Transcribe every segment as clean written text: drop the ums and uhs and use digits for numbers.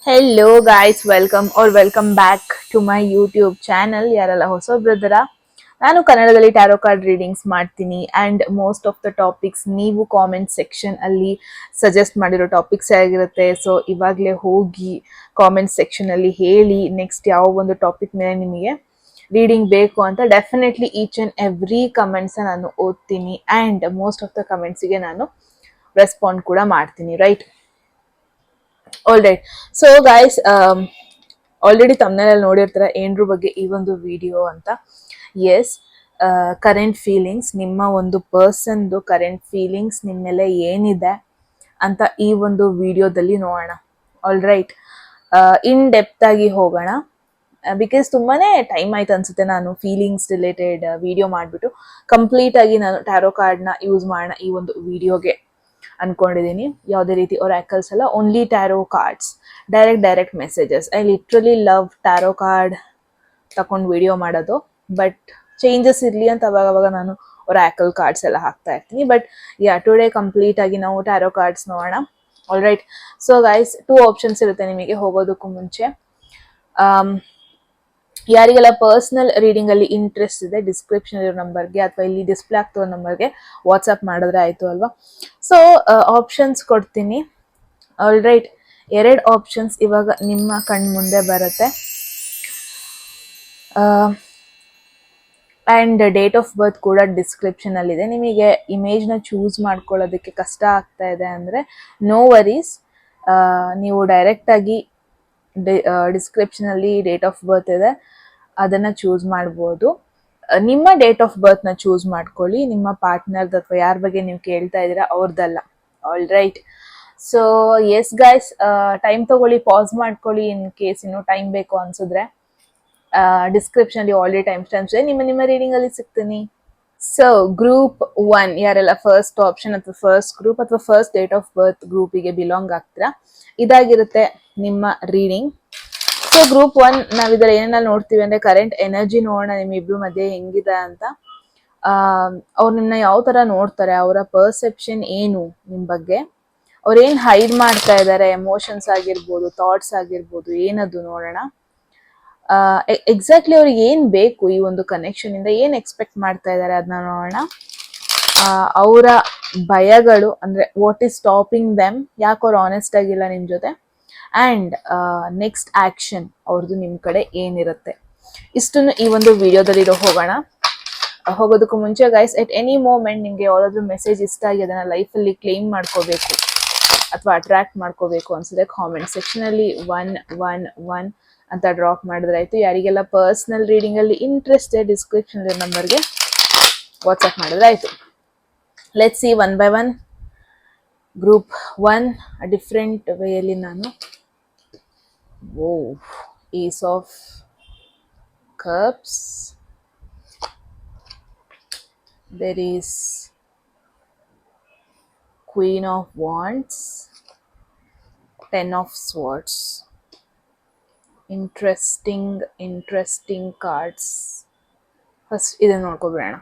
Hello guys, welcome back to my YouTube channel. ಯಾರೆಲ್ಲ ಹೊಸಬ್ರದರ, ನಾನು ಕನ್ನಡದಲ್ಲಿ ಟ್ಯಾರೋ ಕಾರ್ಡ್ ರೀಡಿಂಗ್ಸ್ ಮಾಡ್ತೀನಿ and most of the topics ನೀವು ಕಾಮೆಂಟ್ ಸೆಕ್ಷನ್ ಅಲ್ಲಿ ಸಜೆಸ್ಟ್ ಮಾಡಿರೋ ಟಾಪಿಕ್ಸ್ ಆಗಿರುತ್ತೆ. ಸೊ ಇವಾಗಲೇ ಹೋಗಿ ಕಾಮೆಂಟ್ ಸೆಕ್ಷನ್ ಅಲ್ಲಿ ಹೇಳಿ ನೆಕ್ಸ್ಟ್ ಯಾವ ಒಂದು ಟಾಪಿಕ್ ಮೇಲೆ ನಿಮಗೆ ರೀಡಿಂಗ್ ಬೇಕು ಅಂತ. Definitely each and every comments ನಾನು ಓದ್ತೀನಿ ಆ್ಯಂಡ್ ಮೋಸ್ಟ್ ಆಫ್ ದ ಕಮೆಂಟ್ಸ್ಗೆ ನಾನು ರೆಸ್ಪಾಂಡ್ ಕೂಡ ಮಾಡ್ತೀನಿ, right? All right. So guys, already ತಮ್ಮನೇಲಿ ನೋಡಿರ್ತಾರ ಏನ್ರ ಬಗ್ಗೆ ಈ ಒಂದು ವಿಡಿಯೋ ಅಂತ. ಎಸ್, ಕರೆಂಟ್ ಫೀಲಿಂಗ್ಸ್, ನಿಮ್ಮ ಒಂದು ಪರ್ಸನ್ದು ಕರೆಂಟ್ ಫೀಲಿಂಗ್ಸ್ ನಿಮ್ಮ ಮೇಲೆ ಏನಿದೆ ಅಂತ ಈ ಒಂದು ವಿಡಿಯೋದಲ್ಲಿ ನೋಡೋಣ. ಆಲ್ ರೈಟ್, ಇನ್ ಡೆಪ್ತ್ ಆಗಿ ಹೋಗೋಣ. ಬಿಕಾಸ್ ತುಂಬಾನೇ ಟೈಮ್ ಆಯ್ತು ಅನ್ಸುತ್ತೆ ನಾನು ಫೀಲಿಂಗ್ಸ್ ರಿಲೇಟೆಡ್ ವಿಡಿಯೋ ಮಾಡಿಬಿಟ್ಟು ಕಂಪ್ಲೀಟ್ ಆಗಿ ನಾನು ಟ್ಯಾರೋ ಕಾರ್ಡ್ನ ಯೂಸ್ ಮಾಡೋಣ ಈ ಒಂದು ವಿಡಿಯೋಗೆ ಅನ್ಕೊಂಡಿದ್ದೀನಿ. ಯಾವುದೇ ರೀತಿ ಒರಾಕಲ್ಸ್ ಅಲ್ಲ, only tarot cards, direct messages. I literally love tarot card ತಗೊಂಡು ವಿಡಿಯೋ ಮಾಡೋದು, ಬಟ್ ಚೇಂಜಸ್ ಇರಲಿ ಅಂತ ಅವಾಗ ನಾನು ಒರಾಕಲ್ ಕಾರ್ಡ್ಸ್ ಎಲ್ಲ ಹಾಕ್ತಾ ಇರ್ತೀನಿ. ಬಟ್ ಟುಡೇ ಕಂಪ್ಲೀಟ್ ಆಗಿ ನಾವು ಟ್ಯಾರೋ ಕಾರ್ಡ್ಸ್ ನೋಡೋಣ. All right. So guys, 2 options ಇರುತ್ತೆ ನಿಮಗೆ ಹೋಗೋದಕ್ಕೂ ಮುಂಚೆ. ಯಾರಿಗೆಲ್ಲ ಪರ್ಸನಲ್ ರೀಡಿಂಗ್ ಅಲ್ಲಿ ಇಂಟ್ರೆಸ್ಟ್ ಇದೆ, ಡಿಸ್ಕ್ರಿಪ್ಷನ್ ಇರೋ ನಂಬರ್ಗೆ ಅಥವಾ ಇಲ್ಲಿ ಡಿಸ್ಪ್ಲೇ ಆಗ್ತಿರೋ ನಂಬರ್ಗೆ ವಾಟ್ಸಪ್ ಮಾಡಿದ್ರೆ ಆಯ್ತು ಅಲ್ವಾ. ಸೊ ಆಪ್ಷನ್ಸ್ ಕೊಡ್ತೀನಿ. ಆಲ್ ರೈಟ್, 2 ಆಪ್ಷನ್ಸ್ ಇವಾಗ ನಿಮ್ಮ ಕಣ್ ಮುಂದೆ ಬರುತ್ತೆ. ಆ್ಯಂಡ್ ಡೇಟ್ ಆಫ್ ಬರ್ತ್ ಕೂಡ ಡಿಸ್ಕ್ರಿಪ್ಷನ್ ಅಲ್ಲಿ ಇದೆ. ನಿಮಗೆ ಇಮೇಜ್ನ ಚೂಸ್ ಮಾಡ್ಕೊಳ್ಳೋದಕ್ಕೆ ಕಷ್ಟ ಆಗ್ತಾ ಇದೆ ಅಂದರೆ ನೋ ವರೀಸ್, ನೀವು ಡೈರೆಕ್ಟಾಗಿ ಡಿಸ್ಕ್ರಿಪ್ಷನ್ ಅಲ್ಲಿ ಡೇಟ್ ಆಫ್ ಬರ್ತ್ ಇದೆ, ಅದನ್ನ ಚೂಸ್ ಮಾಡ್ಬೋದು. ನಿಮ್ಮ ಡೇಟ್ ಆಫ್ ಬರ್ತ್ನ ಚೂಸ್ ಮಾಡ್ಕೊಳ್ಳಿ, ನಿಮ್ಮ ಪಾರ್ಟ್ನರ್ದು ಅಥವಾ ಯಾರ ಬಗ್ಗೆ ನೀವು ಕೇಳ್ತಾ ಇದ್ದೀರಾ ಅವ್ರದ್ದಲ್ಲ. All right. So yes guys, time ತಗೊಳ್ಳಿ, ಪಾಸ್ ಮಾಡ್ಕೊಳ್ಳಿ ಇನ್ ಕೇಸ್ ಇನ್ನೂ ಟೈಮ್ ಬೇಕು ಅನ್ಸಿದ್ರೆ. ಡಿಸ್ಕ್ರಿಪ್ಷನ್ ಅಲ್ಲಿ ಆಲ್ರೆಡಿ ಟೈಮ್ ಸ್ಟ್ಯಾಂಪ್ಸ್ ಇದೆ, ನಿಮ್ಮ ರೀಡಿಂಗ್ ಅಲ್ಲಿ ಸಿಗ್ತೀನಿ. ಸೊ ಗ್ರೂಪ್ 1 ಯಾರೆಲ್ಲ ಫಸ್ಟ್ ಆಪ್ಷನ್ ಅಥವಾ ಫಸ್ಟ್ ಗ್ರೂಪ್ ಅಥವಾ ಫಸ್ಟ್ ಡೇಟ್ ಆಫ್ ಬರ್ತ್ ಗ್ರೂಪಿಗೆ ಬಿಲಾಂಗ್ ಆಗ್ತೀರಾ, ಇದಾಗಿರುತ್ತೆ ನಿಮ್ಮ ರೀಡಿಂಗ್. ಸೊ ಗ್ರೂಪ್ 1 ನಾವ್ ಇದ್ರ ಏನೆಲ್ಲ ನೋಡ್ತೀವಿ ಅಂದ್ರೆ ಕರೆಂಟ್ ಎನರ್ಜಿ ನೋಡೋಣ ನಿಮ್ಮಿಬ್ರು ಮಧ್ಯೆ ಹೆಂಗಿದೆ ಅಂತ. ಅವ್ರು ನಿಮ್ಮನ್ನ ಯಾವ ತರ ನೋಡ್ತಾರೆ, ಅವರ ಪರ್ಸೆಪ್ಷನ್ ಏನು ನಿಮ್ ಬಗ್ಗೆ, ಅವ್ರು ಏನ್ ಹೈಡ್ ಮಾಡ್ತಾ ಇದ್ದಾರೆ, ಎಮೋಷನ್ಸ್ ಆಗಿರ್ಬೋದು, ಥಾಟ್ಸ್ ಆಗಿರ್ಬೋದು, ಏನದು ನೋಡೋಣ. ಎಕ್ಸಾಕ್ಟ್ಲಿ ಅವ್ರಿಗೆ ಏನ್ ಬೇಕು ಈ ಒಂದು ಕನೆಕ್ಷನ್ ಇಂದ, ಏನ್ ಎಕ್ಸ್ಪೆಕ್ಟ್ ಮಾಡ್ತಾ ಇದ್ದಾರೆ ಅದನ್ನ ನೋಡೋಣ. ಅವರ ಭಯಗಳು ಅಂದ್ರೆ ವಾಟ್ ಈಸ್ ಸ್ಟಾಪಿಂಗ್ ದೆಮ್, ಯಾಕೆ ಅವ್ರು ಆನೆಸ್ಟ್ ಆಗಿಲ್ಲ ನಿಮ್ ಜೊತೆ, ಆ್ಯಂಡ್ ನೆಕ್ಸ್ಟ್ ಆಕ್ಷನ್ ಅವ್ರದ್ದು ನಿಮ್ಮ ಕಡೆ ಏನಿರುತ್ತೆ, ಇಷ್ಟನ್ನು ಈ ಒಂದು ವಿಡಿಯೋದಲ್ಲಿ ಹೋಗೋಣ. ಹೋಗೋದಕ್ಕೂ ಮುಂಚೆ ಗೈಸ್, ಎಟ್ ಎನಿ ಮೂಮೆಂಟ್ ನಿಮ್ಗೆ ಯಾವ್ದಾದ್ರು ಮೆಸೇಜ್ ಇಷ್ಟ ಆಗಿ ಅದನ್ನ ಲೈಫಲ್ಲಿ ಕ್ಲೇಮ್ ಮಾಡ್ಕೋಬೇಕು ಅಥವಾ ಅಟ್ರಾಕ್ಟ್ ಮಾಡ್ಕೋಬೇಕು ಅನ್ಸಿದ್ರೆ ಕಾಮೆಂಟ್ ಸೆಕ್ಷನ್ ಅಲ್ಲಿ 111 ಅಂತ ಡ್ರಾಪ್ ಮಾಡಿದ್ರೆ ಆಯ್ತು. ಯಾರಿಗೆಲ್ಲ ಪರ್ಸನಲ್ ರೀಡಿಂಗ್ ಅಲ್ಲಿ ಇಂಟ್ರೆಸ್ಟ್ ಇದೆ, ಡಿಸ್ಕ್ರಿಪ್ಷನ್ ನಂಬರ್ಗೆ ವಾಟ್ಸ್ಆಪ್ ಮಾಡಿದ್ರೆ ಆಯ್ತು. Let's see one by one. Group 1 different ವೇಯಲ್ಲಿ ನಾನು Ace of Cups, there is Queen of Wands, 10 of Swords. Interesting cards. First ಇದನ್ನ ನೋಡ್ಕೊಬಿಡೋಣ.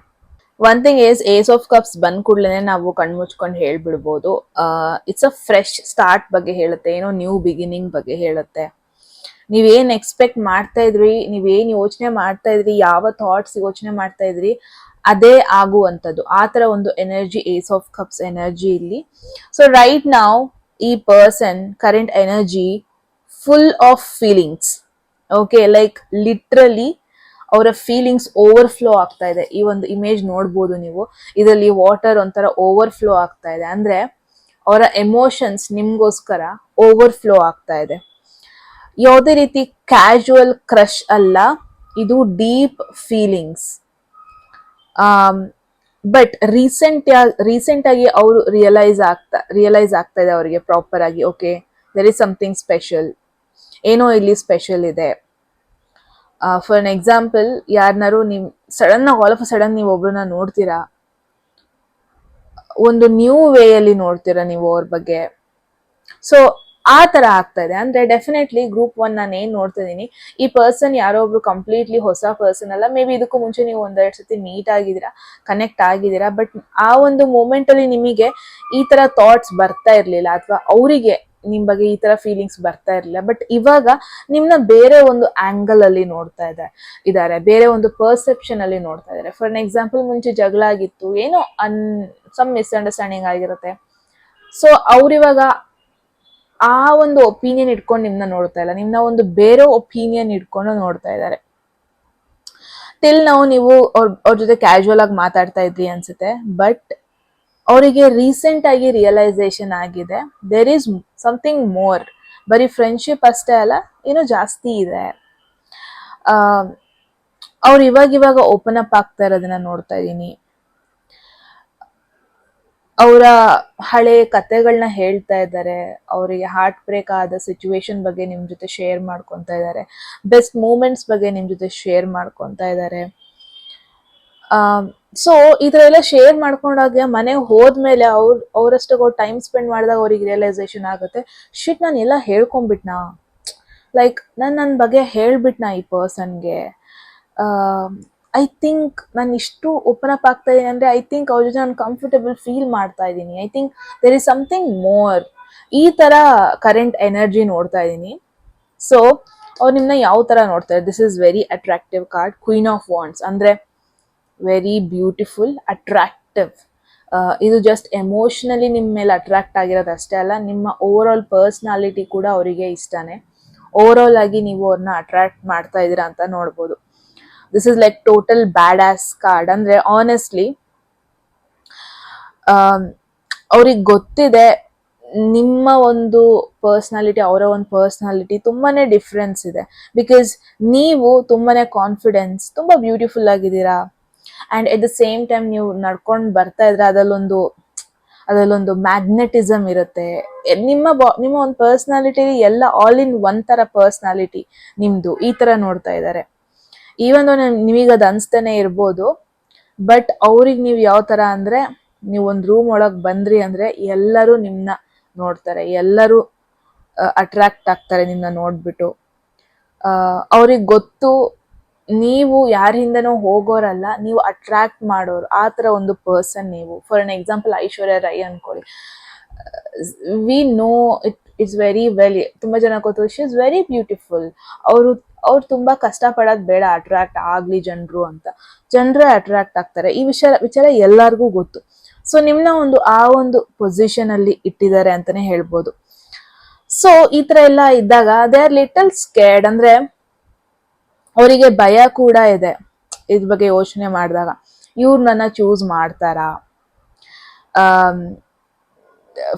One thing is, ace of cups ಬಂದ್ ಕೂಡಲೇ ನಾವು ಕಣ್ಮುಚ್ಕೊಂಡು ಹೇಳ್ಬಿಡ್ಬೋದು. ಇಟ್ಸ್ ಅ ಫ್ರೆಶ್ ಸ್ಟಾರ್ಟ್ ಬಗ್ಗೆ ಹೇಳುತ್ತೆ, ಏನೋ ನ್ಯೂ ಬಿಗಿನಿಂಗ್ ಬಗ್ಗೆ ಹೇಳುತ್ತೆ. ನೀವೇನ್ ಎಕ್ಸ್ಪೆಕ್ಟ್ ಮಾಡ್ತಾ ಇದ್ರಿ, ನೀವೇನ್ ಯೋಚನೆ ಮಾಡ್ತಾ ಇದ್ರಿ, ಯಾವ ಥಾಟ್ಸ್ ಯೋಚನೆ ಮಾಡ್ತಾ ಇದ್ರಿ ಅದೇ ಆಗುವಂಥದ್ದು, ಆ ತರ ಒಂದು energy ace of cups energy ಇಲ್ಲಿ. ಸೊ ರೈಟ್ ನಾವ್ ಈ person current energy full of feelings. Okay, like literally ಅವರ ಫೀಲಿಂಗ್ಸ್ ಓವರ್ಫ್ಲೋ ಆಗ್ತಾ ಇದೆ. ಈ ಒಂದು ಇಮೇಜ್ ನೋಡ್ಬೋದು ನೀವು, ಇದರಲ್ಲಿ ವಾಟರ್ ಒಂಥರ ಓವರ್ಫ್ಲೋ ಆಗ್ತಾ ಇದೆ, ಅಂದ್ರೆ ಅವರ ಎಮೋಷನ್ಸ್ ನಿಮ್ಗೋಸ್ಕರ ಓವರ್ಫ್ಲೋ ಆಗ್ತಾ ಇದೆ. ಯಾವುದೇ ರೀತಿ ಕ್ಯಾಶುವಲ್ ಕ್ರಶ್ ಅಲ್ಲ, ಇದು ಡೀಪ್ ಫೀಲಿಂಗ್ಸ್. ಬಟ್ ರೀಸೆಂಟ್ ಆಗಿ ಅವರು ರಿಯಲೈಸ್ ಆಗ್ತಾ ಇದೆ ಅವರಿಗೆ ಪ್ರಾಪರ್ ಆಗಿ, okay there is something special, ಏನೋ ಇಲ್ಲಿ ಸ್ಪೆಷಲ್ ಇದೆ. ಫಾರ್ ಅನ್ ಎಕ್ಸಾಂಪಲ್, ಯಾರನ್ನಾರು ನೀವು ಸಡನ್ ಆಲ್ ಆಫ್ ಸಡನ್ ನೀವು ಒಬ್ರನ್ನ ನೋಡ್ತೀರಾ, ಒಂದು ನ್ಯೂ ವೇಯಲ್ಲಿ ನೋಡ್ತೀರಾ ನೀವು ಅವ್ರ ಬಗ್ಗೆ. ಸೊ ಆ ತರ ಆಗ್ತಾ ಇದೆ ಅಂದ್ರೆ ಡೆಫಿನೆಟ್ಲಿ ಗ್ರೂಪ್ 1 ನಾನು ಏನ್ ನೋಡ್ತಾ ಇದೀನಿ, ಈ ಪರ್ಸನ್ ಯಾರೋ ಒಬ್ರು ಕಂಪ್ಲೀಟ್ಲಿ ಹೊಸ ಪರ್ಸನ್ ಅಲ್ಲ. ಮೇ ಬಿ ಇದಕ್ಕೂ ಮುಂಚೆ ನೀವು 1-2 ಸತಿ ಮೀಟ್ ಆಗಿದ್ದೀರಾ, ಕನೆಕ್ಟ್ ಆಗಿದ್ದೀರಾ, ಬಟ್ ಆ ಒಂದು ಮೂಮೆಂಟ್ ಅಲ್ಲಿ ನಿಮಗೆ ಈ ತರ ಥಾಟ್ಸ್ ಬರ್ತಾ ಇರ್ಲಿಲ್ಲ, ಅಥವಾ ಅವರಿಗೆ ನಿಮ್ ಬಗ್ಗೆ ಈ ತರ ಫೀಲಿಂಗ್ಸ್ ಬರ್ತಾ ಇರಲಿಲ್ಲ. ಬಟ್ ಇವಾಗ ನಿಮ್ನ ಬೇರೆ ಒಂದು ಆಂಗಲ್ ಅಲ್ಲಿ ನೋಡ್ತಾ ಇದ್ದಾರೆ, ಬೇರೆ ಒಂದು ಪರ್ಸೆಪ್ಷನ್ ಅಲ್ಲಿ ನೋಡ್ತಾ ಇದ್ದಾರೆ. ಫಾರ್ ಅನ್ ಎಕ್ಸಾಂಪಲ್, ಮುಂಚೆ ಜಗಳ ಆಗಿತ್ತು, ಏನೋ ಸಮ್ ಮಿಸ್ಅಂಡರ್ಸ್ಟ್ಯಾಂಡಿಂಗ್ ಆಗಿರುತ್ತೆ. ಸೊ ಅವ್ರಿವಾಗ ಆ ಒಂದು ಒಪಿನಿಯನ್ ಇಟ್ಕೊಂಡು ನಿಮ್ನ ನೋಡ್ತಾ ಇಲ್ಲ, ನಿಮ್ನ ಒಂದು ಬೇರೆ ಒಪಿನಿಯನ್ ಇಟ್ಕೊಂಡು ನೋಡ್ತಾ ಇದ್ದಾರೆ. ಟಿಲ್ ನೀವು ಅವ್ರ ಜೊತೆ ಕ್ಯಾಶುವಲ್ ಆಗಿ ಮಾತಾಡ್ತಾ ಇದ್ರಿ ಅನ್ಸುತ್ತೆ, ಬಟ್ ಅವರಿಗೆ ರೀಸೆಂಟ್ ಆಗಿ ರಿಯಲೈಸೇಷನ್ ಆಗಿದೆ, ದೇರ್ ಈಸ್ ಸಮಥಿಂಗ್ ಮೋರ್. ಬರೀ ಫ್ರೆಂಡ್ಶಿಪ್ ಅಷ್ಟೇ ಅಲ್ಲ, ಏನೋ ಜಾಸ್ತಿ ಇದೆ. ಅವ್ರು ಇವಾಗ ಓಪನ್ ಅಪ್ ಆಗ್ತಾ ಇರೋದನ್ನ ನೋಡ್ತಾ ಇದ್ದೀನಿ. ಅವರ ಹಳೆ ಕತೆಗಳನ್ನ ಹೇಳ್ತಾ ಇದ್ದಾರೆ, ಅವರಿಗೆ ಹಾರ್ಟ್ ಬ್ರೇಕ್ ಆದ ಸಿಚುವೇಶನ್ ಬಗ್ಗೆ ನಿಮ್ ಜೊತೆ ಶೇರ್ ಮಾಡ್ಕೊತಾ ಇದ್ದಾರೆ, ಬೆಸ್ಟ್ ಮೂಮೆಂಟ್ಸ್ ಬಗ್ಗೆ ನಿಮ್ ಜೊತೆ ಶೇರ್ ಮಾಡ್ಕೊತಾ ಇದ್ದಾರೆ. ಸೊ ಈ ತರ ಎಲ್ಲ ಶೇರ್ ಮಾಡ್ಕೊಂಡಾಗ ಮನೆಗೆ ಹೋದ್ಮೇಲೆ ಅವ್ರಷ್ಟಕ್ಕೆ ಅವ್ರು ಟೈಮ್ ಸ್ಪೆಂಡ್ ಮಾಡಿದಾಗ ಅವ್ರಿಗೆ ರಿಯಲೈಸೇಷನ್ ಆಗುತ್ತೆ, ಶಿಟ್ ನಾನು ಎಲ್ಲ ಹೇಳ್ಕೊಂಡ್ಬಿಟ್ನಾ, ಲೈಕ್ ನನ್ನ ಬಗ್ಗೆ ಹೇಳ್ಬಿಟ್ನಾ ಈ ಪರ್ಸನ್ಗೆ. ಐ ಥಿಂಕ್ ನಾನು ಇಷ್ಟು ಓಪನ್ ಅಪ್ ಆಗ್ತಾ ಇದ್ದೀನಿ ಅಂದರೆ ಐ ಥಿಂಕ್ ಅವ್ರ ಜೊತೆ ನಾನು ಕಂಫರ್ಟೇಬಲ್ ಫೀಲ್ ಮಾಡ್ತಾ ಇದ್ದೀನಿ. I think there is something more. ಈ ಥರ ಕರೆಂಟ್ ಎನರ್ಜಿ ನೋಡ್ತಾ ಇದ್ದೀನಿ. ಸೊ ಅವ್ರು ನಿಮ್ಮನ್ನ ಯಾವ ಥರ ನೋಡ್ತಾರೆ? This is very attractive card, queen of wands. ಅಂದರೆ ವೆರಿ ಬ್ಯೂಟಿಫುಲ್, ಅಟ್ರಾಕ್ಟಿವ್. ಇದು ಜಸ್ಟ್ ಎಮೋಷ್ನಲಿ ನಿಮ್ಮ ಮೇಲೆ ಅಟ್ರಾಕ್ಟ್ ಆಗಿರೋದು ಅಷ್ಟೇ ಅಲ್ಲ, ನಿಮ್ಮ ಓವರ್ ಆಲ್ ಪರ್ಸ್ನಾಲಿಟಿ ಕೂಡ ಅವರಿಗೆ ಇಷ್ಟನೇ. ಓವರ್ ಆಲ್ ಆಗಿ ನೀವು ಅವ್ರನ್ನ ಅಟ್ರಾಕ್ಟ್ ಮಾಡ್ತಾ ಇದ್ದೀರಾ ಅಂತ ನೋಡ್ಬೋದು. This is like total bad as card. ಅಂದ್ರೆ ಆನೆಸ್ಟ್ಲಿ ಅವ್ರಿಗೆ ಗೊತ್ತಿದೆ ನಿಮ್ಮ ಒಂದು ಪರ್ಸ್ನಾಲಿಟಿ, ಅವರ ಒಂದು ಪರ್ಸ್ನಾಲಿಟಿ ತುಂಬಾನೇ ಡಿಫ್ರೆನ್ಸ್ ಇದೆ. ಬಿಕಾಸ್ ನೀವು ತುಂಬಾನೇ ಕಾನ್ಫಿಡೆನ್ಸ್, ತುಂಬಾ ಬ್ಯೂಟಿಫುಲ್ ಆಗಿದ್ದೀರಾ. And at the same time ನೀವು ನಡ್ಕೊಂಡು ಬರ್ತಾ ಇದ್ರೆ ಅದರಲ್ಲೊಂದು ಮ್ಯಾಗ್ನೆಟಿಸಮ್ ಇರುತ್ತೆ. ನಿಮ್ಮ ಒಂದು ಪರ್ಸ್ನಾಲಿಟಿ ಎಲ್ಲ ಆಲ್ ಇನ್ ಒನ್ ತರ ಪರ್ಸ್ನಾಲಿಟಿ ನಿಮ್ದು, ಈ ತರ ನೋಡ್ತಾ ಇದ್ದಾರೆ. ಈವನ್ ನೀವೀಗ ಅದು ಅನ್ಸ್ತಾನೆ ಇರ್ಬೋದು, ಬಟ್ ಅವ್ರಿಗೆ ನೀವು ಯಾವ ತರ ಅಂದ್ರೆ, ನೀವು ಒಂದು ರೂಮ್ ಒಳಗೆ ಬಂದ್ರಿ ಅಂದ್ರೆ ಎಲ್ಲರೂ ನಿಮ್ನ ನೋಡ್ತಾರೆ, ಎಲ್ಲರೂ ಅಟ್ರಾಕ್ಟ್ ಆಗ್ತಾರೆ ನಿಮ್ನ ನೋಡ್ಬಿಟ್ಟು. ಅವ್ರಿಗೆ ಗೊತ್ತು ನೀವು ಯಾರಿಂದನೋ ಹೋಗೋರಲ್ಲ, ನೀವು ಅಟ್ರಾಕ್ಟ್ ಮಾಡೋರು, ಆ ಥರ ಒಂದು ಪರ್ಸನ್ ನೀವು. For an example Aishwarya Rai ಅನ್ಕೊಳ್ಳಿ. We know it's very well, ತುಂಬಾ ಜನ ಗೊತ್ತು ಶಿ ಇಸ್ ವೆರಿ ಬ್ಯೂಟಿಫುಲ್. ಅವ್ರು ತುಂಬಾ ಕಷ್ಟಪಡೋದು ಬೇಡ ಅಟ್ರಾಕ್ಟ್ ಆಗ್ಲಿ ಜನರು ಅಂತ, ಜನರೇ ಅಟ್ರಾಕ್ಟ್ ಆಗ್ತಾರೆ. ಈ ವಿಚಾರ ಎಲ್ಲರಿಗೂ ಗೊತ್ತು. ಸೊ ನಿಮ್ನ ಆ ಒಂದು ಪೊಸಿಷನ್ ಅಲ್ಲಿ ಇಟ್ಟಿದ್ದಾರೆ ಅಂತಾನೆ ಹೇಳ್ಬೋದು. ಸೊ ಈ ತರ ಎಲ್ಲ ಇದ್ದಾಗ ದೇ ಆರ್ ಲಿಟಲ್ ಸ್ಕೇರ್ಡ್. ಅಂದ್ರೆ ಅವರಿಗೆ ಭಯ ಕೂಡ ಇದೆ ಇದ್ರ ಬಗ್ಗೆ ಯೋಚನೆ ಮಾಡಿದಾಗ, ಇವ್ರು ನನ್ನ ಚೂಸ್ ಮಾಡ್ತಾರಾ.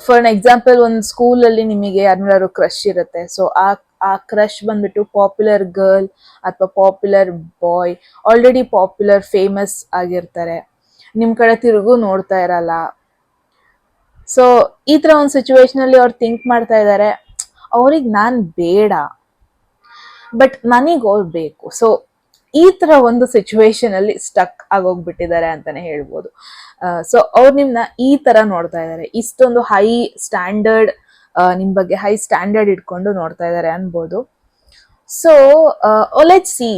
ಫಾರ್ ಅನ್ ಎಕ್ಸಾಂಪಲ್, ಒಂದು ಸ್ಕೂಲಲ್ಲಿ ನಿಮಗೆ ಯಾರು ಕ್ರಶ್ ಇರುತ್ತೆ. ಸೊ ಆ ಕ್ರಶ್ ಬಂದ್ಬಿಟ್ಟು ಪಾಪ್ಯುಲರ್ ಗರ್ಲ್ ಅಥವಾ ಪಾಪ್ಯುಲರ್ ಬಾಯ್, ಆಲ್ರೆಡಿ ಪಾಪ್ಯುಲರ್ ಫೇಮಸ್ ಆಗಿರ್ತಾರೆ, ನಿಮ್ ಕಡೆ ತಿರುಗು ನೋಡ್ತಾ ಇರಲ್ಲ. ಸೊ ಈ ತರ ಒಂದು ಸಿಚುವೇಶನ್ ಅಲ್ಲಿ ಅವ್ರು ಥಿಂಕ್ ಮಾಡ್ತಾ ಇದ್ದಾರೆ, ಅವ್ರಿಗೆ ನಾನ್ ಬೇಡ ಬಟ್ ನನಗ್ ಅವ್ರು ಬೇಕು. ಸೊ ಈ ತರ ಒಂದು ಸಿಚುವೇಶನ್ ಅಲ್ಲಿ ಸ್ಟಕ್ ಆಗೋಗ್ಬಿಟ್ಟಿದ್ದಾರೆ ಅಂತಾನೆ ಹೇಳ್ಬೋದು. ಸೊ ಅವ್ರು ನಿಮ್ನ ಈ ತರ ನೋಡ್ತಾ ಇದ್ದಾರೆ, ಇಷ್ಟೊಂದು ಹೈ ಸ್ಟ್ಯಾಂಡರ್ಡ್, ನಿಮ್ ಬಗ್ಗೆ ಹೈ ಸ್ಟ್ಯಾಂಡರ್ಡ್ ಇಟ್ಕೊಂಡು ನೋಡ್ತಾ ಇದ್ದಾರೆ ಅನ್ಬೋದು. ಸೊ ಲೆಟ್ಸ್ ಸಿ,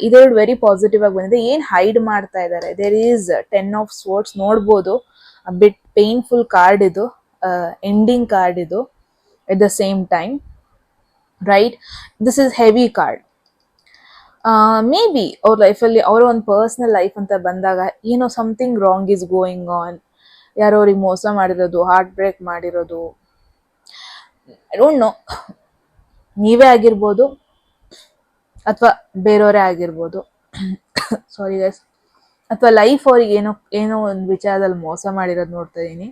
ಇದೆರಡು ವೆರಿ ಪಾಸಿಟಿವ್ ಆಗಿ ಬಂದಿದೆ. ಏನ್ ಹೈಡ್ ಮಾಡ್ತಾ ಇದ್ದಾರೆ? ದೇರ್ ಈಸ್ 10 ಆಫ್ ಸ್ವೋರ್ಡ್ಸ್ ನೋಡ್ಬೋದು. ಬಿಟ್ ಪೇನ್ಫುಲ್ ಕಾರ್ಡ್ ಇದು, ಎಂಡಿಂಗ್ ಕಾರ್ಡ್ ಇದು ಎಟ್ the same time, right? This is heavy card. May be ಅವ್ರ ಲೈಫಲ್ಲಿ, ಅವರ ಒಂದು ಪರ್ಸನಲ್ ಲೈಫ್ ಅಂತ ಬಂದಾಗ ಏನೋ something wrong is going on. ಯಾರೋ ಅವ್ರಿಗೆ ಮೋಸ ಮಾಡಿರೋದು, ಹಾರ್ಟ್ ಬ್ರೇಕ್ ಮಾಡಿರೋದು, ಐ ಡೋಂಟ್ ನೋ, ನೀವೇ ಆಗಿರ್ಬೋದು ಅಥವಾ ಬೇರೆಯವರೇ ಆಗಿರ್ಬೋದು, ಸಾರಿ ಗೈಸ್, ಅಥವಾ ಲೈಫ್ ಅವ್ರಿಗೆ ಏನೋ ಒಂದು ವಿಚಾರದಲ್ಲಿ ಮೋಸ ಮಾಡಿರೋದು ನೋಡ್ತಾ ಇದೀನಿ.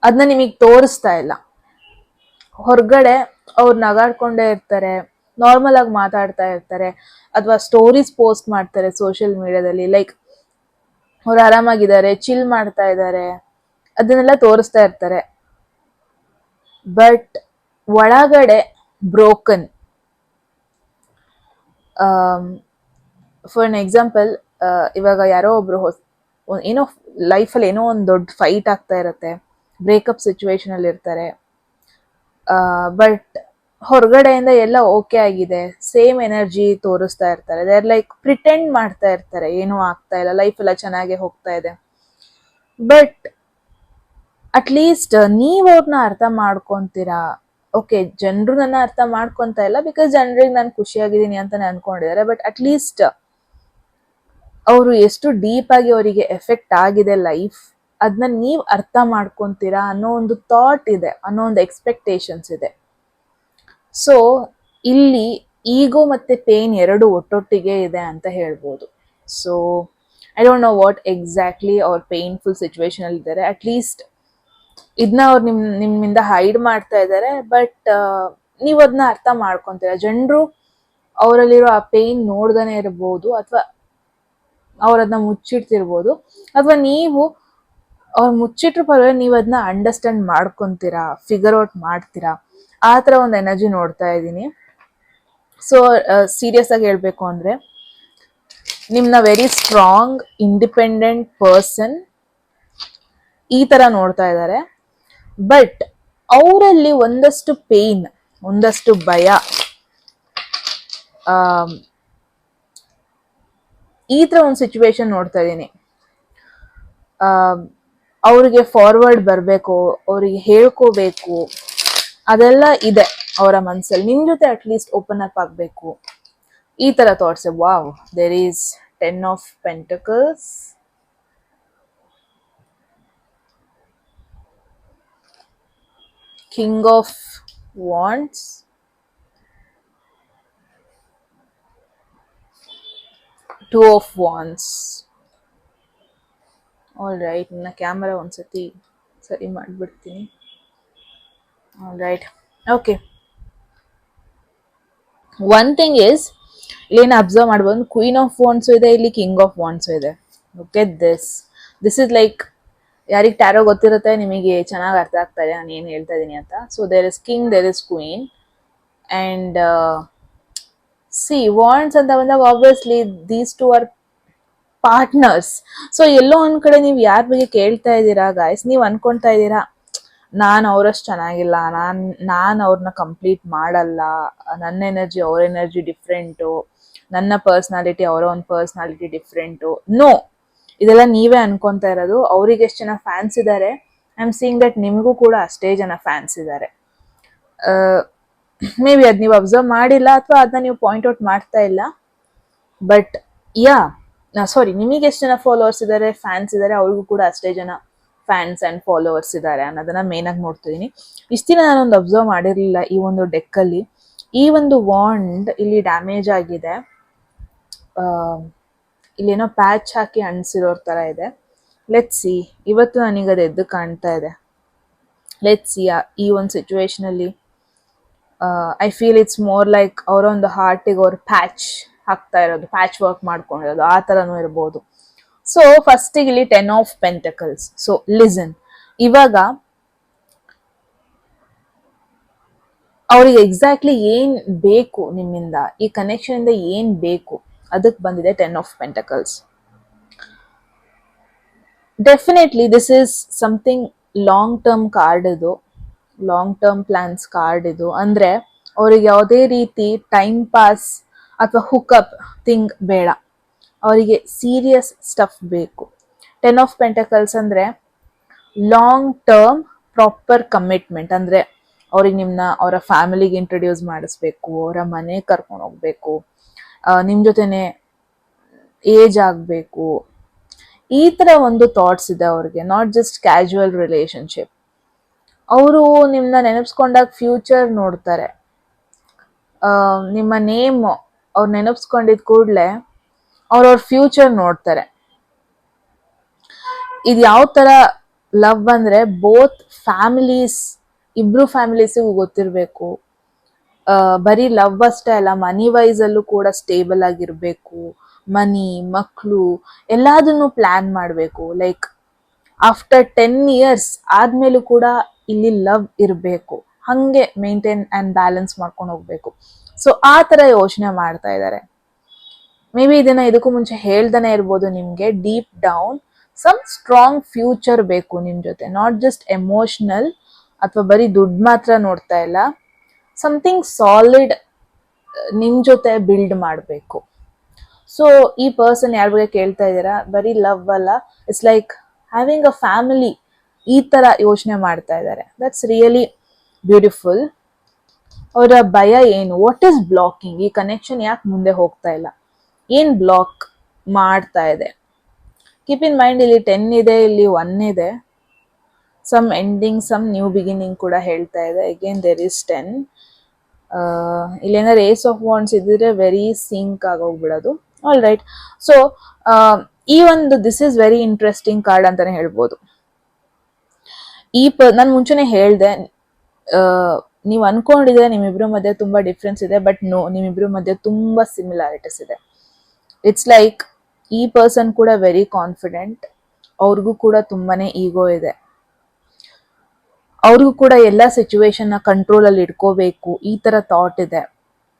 ಅದನ್ನ ನಿಮಗೆ ತೋರಿಸ್ತಾ ಇಲ್ಲ. ಹೊರಗಡೆ ಅವ್ರು ನಗಾಡ್ಕೊಂಡೇ ಇರ್ತಾರೆ, ನಾರ್ಮಲ್ ಆಗಿ ಮಾತಾಡ್ತಾ ಇರ್ತಾರೆ, ಅಥವಾ ಸ್ಟೋರೀಸ್ ಪೋಸ್ಟ್ ಮಾಡ್ತಾರೆ ಸೋಷಿಯಲ್ ಮೀಡಿಯಾದಲ್ಲಿ, ಲೈಕ್ ಅವ್ರು ಆರಾಮಾಗಿದ್ದಾರೆ, ಚಿಲ್ ಮಾಡ್ತಾ ಇದ್ದಾರೆ, ಅದನ್ನೆಲ್ಲ ತೋರಿಸ್ತಾ ಇರ್ತಾರೆ. ಬಟ್ ಒಳಗಡೆ ಬ್ರೋಕನ್. ಫಾರ್ ಅನ್ ಎಕ್ಸಾಂಪಲ್, ಇವಾಗ ಯಾರೋ ಒಬ್ರು ಏನೋ ಲೈಫಲ್ಲಿ ಏನೋ ಒಂದು ದೊಡ್ಡ ಫೈಟ್ ಆಗ್ತಾ ಇರತ್ತೆ, ಬ್ರೇಕಪ್ ಸಿಚುವೇಶನ್ ಅಲ್ಲಿ ಇರ್ತಾರೆ, ಬಟ್ ಹೊರಗಡೆಯಿಂದ ಎಲ್ಲ ಓಕೆ ಆಗಿದೆ, ಸೇಮ್ ಎನರ್ಜಿ ತೋರಿಸ್ತಾ ಇರ್ತಾರೆ. ದೇ ಆರ್ ಲೈಕ್ ಪ್ರಿಟೆಂಡ್ ಮಾಡ್ತಾ ಇರ್ತಾರೆ, ಏನೂ ಆಗ್ತಾ ಇಲ್ಲ, ಲೈಫ್ ಎಲ್ಲ ಚೆನ್ನಾಗೆ ಹೋಗ್ತಾ ಇದೆ. ಬಟ್ ಅಟ್ಲೀಸ್ಟ್ ನೀವ್ ಅವ್ರನ್ನ ಅರ್ಥ ಮಾಡ್ಕೊಂತೀರಾ. ಓಕೆ, ಜನರು ನನ್ನ ಅರ್ಥ ಮಾಡ್ಕೊಂತ ಇಲ್ಲ ಬಿಕಾಸ್ ಜನರಿಗೆ ನಾನು ಖುಷಿಯಾಗಿದ್ದೀನಿ ಅಂತಾನೆ ಅನ್ಕೊಂಡಿದ್ದಾರೆ, ಬಟ್ ಅಟ್ಲೀಸ್ಟ್ ಅವರು ಎಷ್ಟು ಡೀಪ್ ಆಗಿ ಅವರಿಗೆ ಎಫೆಕ್ಟ್ ಆಗಿದೆ ಲೈಫ್, ಅದನ್ನ ನೀವ್ ಅರ್ಥ ಮಾಡ್ಕೊಂತೀರಾ ಅನ್ನೋ ಒಂದು ಥಾಟ್ ಇದೆ, ಅನ್ನೋ ಒಂದು ಎಕ್ಸ್ಪೆಕ್ಟೇಷನ್ಸ್ ಇದೆ. ಸೊ ಇಲ್ಲಿ ಈಗೋ ಮತ್ತೆ ಪೇನ್ ಎರಡು ಒಟ್ಟೊಟ್ಟಿಗೆ ಇದೆ ಅಂತ ಹೇಳ್ಬೋದು. So I don't know what exactly ಅವ್ರ ಪೇನ್ಫುಲ್ ಸಿಚುವೇಶನ್ ಅಲ್ಲಿ ಇದ್ದಾರೆ. ಅಟ್ಲೀಸ್ಟ್ ಇದನ್ನ ಅವ್ರು ನಿಮ್ಮಿಂದ ಹೈಡ್ ಮಾಡ್ತಾ ಇದ್ದಾರೆ, ಬಟ್ ನೀವು ಅದನ್ನ ಅರ್ಥ ಮಾಡ್ಕೊಂತೀರ. ಜನರು ಅವರಲ್ಲಿರೋ ಆ ಪೇನ್ ನೋಡ್ದಾನೆ ಇರ್ಬೋದು, ಅಥವಾ ಅವ್ರದನ್ನ ಮುಚ್ಚಿಡ್ತಿರ್ಬೋದು, ಅಥವಾ ನೀವು ಅವ್ರು ಮುಚ್ಚಿಟ್ರು ಪರವಾಗಿ ನೀವು ಅದನ್ನ ಅಂಡರ್ಸ್ಟ್ಯಾಂಡ್ ಮಾಡ್ಕೊಂತೀರಾ, ಫಿಗರ್ ಔಟ್ ಮಾಡ್ತೀರಾ, ಆ ಥರ ಒಂದು ಎನರ್ಜಿ ನೋಡ್ತಾ ಇದ್ದೀನಿ. ಸೊ ಸೀರಿಯಸ್ ಆಗಿ ಹೇಳ್ಬೇಕು ಅಂದ್ರೆ ನಿಮ್ನ ವೆರಿ ಸ್ಟ್ರಾಂಗ್ ಇಂಡಿಪೆಂಡೆಂಟ್ ಪರ್ಸನ್ ಈ ತರ ನೋಡ್ತಾ ಇದ್ದಾರೆ. ಬಟ್ ಅವರಲ್ಲಿ ಒಂದಷ್ಟು ಪೇನ್, ಒಂದಷ್ಟು ಭಯ, ಈ ತರ ಒಂದು ಸಿಚುವೇಶನ್ ನೋಡ್ತಾ ಇದ್ದೀನಿ. ಅವ್ರಿಗೆ ಫಾರ್ವರ್ಡ್ ಬರಬೇಕು, ಅವ್ರಿಗೆ ಹೇಳ್ಕೋಬೇಕು, ಅದೆಲ್ಲ ಇದೆ ಅವರ ಮನಸ್ಸಲ್ಲಿ. ನಿಮ್ ಜೊತೆ ಅಟ್ಲೀಸ್ಟ್ ಓಪನ್ ಅಪ್ ಆಗಬೇಕು, ಈ ತರ thoughts. Wow, there is 10 of Pentacles, King of Wands, Two of Wands. All right, ನನ್ನ ಕ್ಯಾಮರಾ ಒಂದ್ಸತಿ ಸರಿ ಮಾಡಿಬಿಡ್ತೀನಿ. All right, okay. One thing is, ಇಲ್ಲೇನು ಅಬ್ಸರ್ವ್ ಮಾಡ್ಬೋದು, ಕ್ವೀನ್ ಆಫ್ ವಾಂಡ್ಸು ಇದೆ, ಇಲ್ಲಿ ಕಿಂಗ್ ಆಫ್ ವಾಂಡ್ಸು ಇದೆ. ಓಕೆ, ದಿಸ್ ಇಸ್ ಲೈಕ್, ಯಾರಿಗೆ ಟ್ಯಾರೋ ಗೊತ್ತಿರುತ್ತೆ ನಿಮಗೆ ಚೆನ್ನಾಗಿ ಅರ್ಥ ಆಗ್ತಾ ಇದೆ ನಾನು ಏನು ಹೇಳ್ತಾ ಇದ್ದೀನಿ ಅಂತ. So there is king, there is queen, and see wands ಅಂತ ಬಂದಾಗ obviously these two are partners. So ಎಲ್ಲೋ ಒಂದ್ ಕಡೆ ನೀವು ಯಾರ ಬಗ್ಗೆ ಕೇಳ್ತಾ ಇದ್ದೀರಾ ಗಾಯ್ಸ್, ನೀವು ಅನ್ಕೊಂತಾ ಇದ್ದೀರಾ ನಾನು ಅವರಷ್ಟು ಚೆನ್ನಾಗಿಲ್ಲ, ನಾನು ಅವ್ರನ್ನ ಕಂಪ್ಲೀಟ್ ಮಾಡಲ್ಲ, ನನ್ನ ಎನರ್ಜಿ ಅವ್ರ ಎನರ್ಜಿ ಡಿಫ್ರೆಂಟು, ನನ್ನ ಪರ್ಸ್ನಾಲಿಟಿ ಅವರ ಒಂದು ಪರ್ಸ್ನಾಲಿಟಿ ಡಿಫ್ರೆಂಟು. ನೋ, ಇದೆಲ್ಲ ನೀವೇ ಅನ್ಕೊಂತಾ ಇರೋದು. ಅವ್ರಿಗೆ ಎಷ್ಟು ಜನ ಫ್ಯಾನ್ಸ್ ಇದ್ದಾರೆ, ಐ ಆಮ್ ಸೀಯಿಂಗ್ ದಟ್ ನಿಮಗೂ ಕೂಡ ಅಷ್ಟೇ ಜನ ಫ್ಯಾನ್ಸ್ ಇದ್ದಾರೆ. ಮೇ ಬಿ ಅದು ನೀವು ಅಬ್ಸರ್ವ್ ಮಾಡಿಲ್ಲ, ಅಥವಾ ಅದನ್ನ ನೀವು ಪಾಯಿಂಟ್ ಔಟ್ ಮಾಡ್ತಾ ಇಲ್ಲ. ಬಟ್ ಯಾ, ಸಾರಿ, ನಿಮಗೆ ಎಷ್ಟು ಜನ ಫಾಲೋವರ್ಸ್ ಇದ್ದಾರೆ, ಫ್ಯಾನ್ಸ್ ಇದ್ದಾರೆ, ಅವ್ರಿಗೂ ಕೂಡ ಅಷ್ಟೇ ಜನ ಫ್ಯಾನ್ಸ್ ಆ್ಯಂಡ್ ಫಾಲೋವರ್ಸ್ ಇದ್ದಾರೆ ಅನ್ನೋದನ್ನ ಮೇನ್ ಆಗಿ ನೋಡ್ತಿದ್ದೀನಿ. ಇಷ್ಟು ದಿನ ನಾನೊಂದು ಅಬ್ಸರ್ವ್ ಮಾಡಿರಲಿಲ್ಲ ಈ ಒಂದು ಡೆಕ್ಕಲ್ಲಿ. ಈ ಒಂದು ವಾಂಡ್ ಇಲ್ಲಿ ಡ್ಯಾಮೇಜ್ ಆಗಿದೆ, ಇಲ್ಲೇನೋ ಪ್ಯಾಚ್ ಹಾಕಿ ಅಣಿಸಿರೋರ್ ಥರ ಇದೆ. ಲೆಟ್ಸ್ ಸಿ, ಇವತ್ತು ನನಗೆ ಅದು ಎದ್ದು ಕಾಣ್ತಾ ಇದೆ. ಲೆಟ್ಸ್ ಸಿ, ಈ ಒಂದು ಸಿಚುವೇಶನಲ್ಲಿ I feel it's more like ಅವರ ಒಂದು ಹಾರ್ಟಿಗೆ ಅವ್ರು ಪ್ಯಾಚ್ ಹಾಕ್ತಾ ಇರೋದು, ಪ್ಯಾಚ್ ವರ್ಕ್ ಮಾಡ್ಕೊಂಡಿರೋದು, ಆ ಥರನೂ ಇರ್ಬೋದು. ಸೊ ಫಸ್ಟಿಗೆ ಇಲ್ಲಿ 10 of Pentacles. ಸೊ ಲಿಸನ್, ಇವಾಗ ಅವ್ರಿಗೆ ಎಕ್ಸಾಕ್ಟ್ಲಿ ಏನ್ ಬೇಕು ನಿಮ್ಮಿಂದ, ಈ ಕನೆಕ್ಷನ್ ಇಂದ ಏನ್ ಬೇಕು, ಅದಕ್ಕೆ ಬಂದಿದೆ 10 of Pentacles. Definitely this is something long term card. ಇದು ಲಾಂಗ್ ಟರ್ಮ್ ಪ್ಲಾನ್ಸ್ ಕಾರ್ಡ್. ಇದು ಅಂದ್ರೆ ಅವ್ರಿಗೆ ಯಾವುದೇ ರೀತಿ ಟೈಮ್ ಪಾಸ್ ಅಥವಾ ಹುಕ್ಅಪ್ ಥಿಂಗ್ ಬೇಡ, ಅವರಿಗೆ ಸೀರಿಯಸ್ ಸ್ಟಫ್ ಬೇಕು. 10 of Pentacles ಅಂದ್ರೆ ಲಾಂಗ್ ಟರ್ಮ್ ಪ್ರಾಪರ್ ಕಮಿಟ್ಮೆಂಟ್. ಅಂದ್ರೆ ಅವ್ರಿಗೆ ನಿಮ್ಮನ್ನ ಅವರ ಫ್ಯಾಮಿಲಿಗೆ ಇಂಟ್ರೊಡ್ಯೂಸ್ ಮಾಡಿಸ್ಬೇಕು, ಅವರ ಮನೆ ಕರ್ಕೊಂಡು ಹೋಗ್ಬೇಕು, ನಿಮ್ಮ ಜೊತೆನೆ ಏಜ್ ಆಗಬೇಕು, ಈ ಥರ ಒಂದು ಥಾಟ್ಸ್ ಇದೆ ಅವ್ರಿಗೆ. Not just casual relationship. ಅವರು ನಿಮ್ಮನ್ನ ನೆನಪಿಸ್ಕೊಂಡಾಗ ಫ್ಯೂಚರ್ ನೋಡ್ತಾರೆ. ನಿಮ್ಮ ನೇಮ್ ಅವ್ರು ನೆನಪಿಸ್ಕೊಂಡಿದ್ ಕೂಡಲೇ ಅವ್ರವ್ರ ಫ್ಯೂಚರ್ ನೋಡ್ತಾರೆ. ಇದು ಯಾವ ತರ ಲವ್ ಅಂದ್ರೆ ಬೋತ್ ಫ್ಯಾಮಿಲೀಸ್, ಇಬ್ರು ಫ್ಯಾಮಿಲೀಸಿಗೂ ಗೊತ್ತಿರಬೇಕು. ಬರೀ ಲವ್ ಅಷ್ಟೇ ಅಲ್ಲ, ಮನಿ ವೈಸ್ ಅಲ್ಲೂ ಕೂಡ ಸ್ಟೇಬಲ್ ಆಗಿರ್ಬೇಕು. ಮನಿ, ಮಕ್ಕಳು ಎಲ್ಲದನ್ನು ಪ್ಲಾನ್ ಮಾಡಬೇಕು. ಲೈಕ್ ಆಫ್ಟರ್ 10 years ಆದ್ಮೇಲೂ ಕೂಡ ಇಲ್ಲಿ ಲವ್ ಇರಬೇಕು, ಹಂಗೆ ಮೇಂಟೈನ್ ಆ್ಯಂಡ್ ಬ್ಯಾಲೆನ್ಸ್ ಮಾಡ್ಕೊಂಡು ಹೋಗ್ಬೇಕು. ಸೊ ಆ ಥರ ಯೋಚನೆ ಮಾಡ್ತಾ ಇದ್ದಾರೆ. ಮೇ ಬಿ ಇದನ್ನ ಇದಕ್ಕೂ ಮುಂಚೆ ಹೇಳ್ದಾನೆ ಇರ್ಬೋದು, ನಿಮ್ಗೆ deep down some strong future ಬೇಕು ನಿಮ್ ಜೊತೆ. ನಾಟ್ ಜಸ್ಟ್ ಎಮೋಷನಲ್ ಅಥವಾ ಬರೀ ದುಡ್ಡು ಮಾತ್ರ ನೋಡ್ತಾ ಇಲ್ಲ, ಸಮಥಿಂಗ್ ಸಾಲಿಡ್ ನಿಮ್ ಜೊತೆ ಬಿಲ್ಡ್ ಮಾಡಬೇಕು. ಸೊ ಈ ಪರ್ಸನ್ ಯಾರ ಬಗ್ಗೆ ಕೇಳ್ತಾ ಇದ್ದೀರಾ, ಬರೀ ಲವ್ ಅಲ್ಲ, it's like having a family. ಈ ತರ ಯೋಚನೆ ಮಾಡ್ತಾ ಇದ್ದಾರೆ. That's really beautiful. ಅವರ ಭಯ ಏನು, ವಾಟ್ ಈಸ್ ಬ್ಲಾಕಿಂಗ್, ಈ ಕನೆಕ್ಷನ್ ಯಾಕೆ ಮುಂದೆ ಹೋಗ್ತಾ ಇಲ್ಲ, ಏನ್ ಬ್ಲಾಕ್ ಮಾಡ್ತಾ ಇದೆ. ಕೀಪ್ ಇನ್ ಮೈಂಡ್, ಇಲ್ಲಿ 10 ಇದೆ, ಇಲ್ಲಿ 1 ಇದೆ, some ending some new beginning ಕೂಡ ಹೇಳ್ತಾ ಇದೆ. Again there is 10. ಇಲ್ಲೇನಾದ್ರು ಏಸ್ ಆಫ್ ವಾಂಡ್ಸ್ ಇದ್ರೆ ವೆರಿ ಸಿಂಕ್ ಆಗೋಗ್ಬಿಡೋದು. All right. ಸೊ ಈ ಒಂದು this is very interesting card ಅಂತಾನೆ ಹೇಳ್ಬೋದು. ನಾನು ಮುಂಚೆನೆ ಹೇಳ್ದೆ, ನೀವು ಅನ್ಕೊಂಡಿದ್ರೆ ನಿಮ್ಮಿಬ್ರ ಮಧ್ಯೆ ತುಂಬಾ ಡಿಫ್ರೆನ್ಸ್ ಇದೆ, ಬಟ್ ನೋ, ನಿಮ್ಮಿಬ್ರ ಮಧ್ಯೆ ತುಂಬಾ ಸಿಮಿಲಾರಿಟೀಸ್ ಇದೆ. ಇಟ್ಸ್ ಲೈಕ್ ಈ ಪರ್ಸನ್ ಕೂಡ ವೆರಿ ಕಾನ್ಫಿಡೆಂಟ್, ಅವ್ರಿಗೂ ಕೂಡ ತುಂಬಾನೇ ಈಗೋ ಇದೆ, ಅವ್ರಿಗೂ ಕೂಡ ಎಲ್ಲ ಸಿಚುವೇಶನ್ ನ ಕಂಟ್ರೋಲ್ ಅಲ್ಲಿ ಇಟ್ಕೋಬೇಕು ಈ ತರ ಥಾಟ್ ಇದೆ.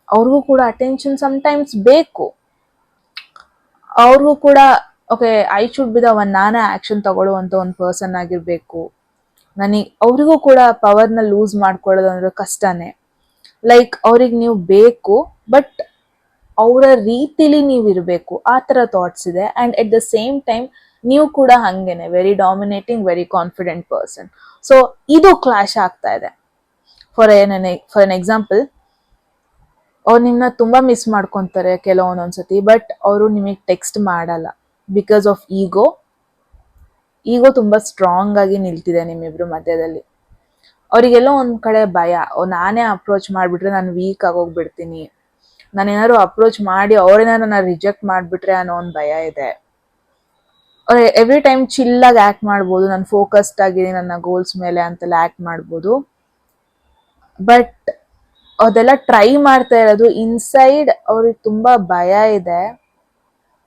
ಅವ್ರಿಗೂ ಕೂಡ ಅಟೆನ್ಷನ್ ಸಮ್ಟೈಮ್ಸ್ ಬೇಕು. ಅವ್ರಿಗೂ ಕೂಡ okay, I should be the one, ನಾನೇ ಆಕ್ಷನ್ ತಗೊಳ್ಳುವಂತ ಒಂದು ಪರ್ಸನ್ ಆಗಿರ್ಬೇಕು. ಅವ್ರಿಗೂ ಕೂಡ ಪವರ್ನ ಲೂಸ್ ಮಾಡ್ಕೊಳ್ಳೋದು ಅಂದ್ರೆ ಕಷ್ಟನೇ. ಲೈಕ್ ಅವ್ರಿಗೆ ನೀವು ಬೇಕು, ಬಟ್ ಅವರ ರೀತಿಲಿ ನೀವು ಇರಬೇಕು, ಆ ತರ ಥಾಟ್ಸ್ ಇದೆ. And at the same time ನೀವು ಕೂಡ ಹಂಗೇನೆ very dominating, very confident person. So ಇದು ಕ್ಲಾಶ್ ಆಗ್ತಾ ಇದೆ. ಫಾರ್ ಎನ್ ಎಕ್ಸಾಂಪಲ್, ಅವ್ರು ನಿಮ್ನ ತುಂಬಾ ಮಿಸ್ ಮಾಡ್ಕೊಂತಾರೆ ಕೆಲವೊಂದೊಂದ್ಸತಿ, ಬಟ್ ಅವರು ನಿಮಗೆ ಟೆಕ್ಸ್ಟ್ ಮಾಡಲ್ಲ ಬಿಕಾಸ್ ಆಫ್ ಈಗೋ ತುಂಬಾ ಸ್ಟ್ರಾಂಗ್ ಆಗಿ ನಿಲ್ತಿದೆ ನಿಮ್ಮಿಬ್ರು ಮಧ್ಯದಲ್ಲಿ. ಅವರಿಗೆಲ್ಲೋ ಒಂದ್ ಕಡೆ ಭಯ, ನಾನೇ ಅಪ್ರೋಚ್ ಮಾಡ್ಬಿಟ್ರೆ ನಾನು ವೀಕ್ ಆಗೋಗ್ಬಿಡ್ತೀನಿ, ನಾನೇನಾದ್ರು ಅಪ್ರೋಚ್ ಮಾಡಿ ಅವ್ರೇನಾದ್ರು ನನ್ನ ರಿಜೆಕ್ಟ್ ಮಾಡ್ಬಿಟ್ರೆ ಅನ್ನೋ ಒಂದು ಭಯ ಇದೆ. ಎವ್ರಿ ಟೈಮ್ ಚಿಲ್ಲಾಗಿ ಆಕ್ಟ್ ಮಾಡ್ಬೋದು, ನಾನು ಫೋಕಸ್ಡ್ ಆಗಿದ್ದೀನಿ ನನ್ನ ಗೋಲ್ಸ್ ಮೇಲೆ ಅಂತೆಲ್ಲ ಆಕ್ಟ್ ಮಾಡ್ಬೋದು, ಬಟ್ ಅದೆಲ್ಲ ಟ್ರೈ ಮಾಡ್ತಾ ಇರೋದು ಇನ್ಸೈಡ್ ಅವ್ರಿಗೆ ತುಂಬಾ ಭಯ ಇದೆ,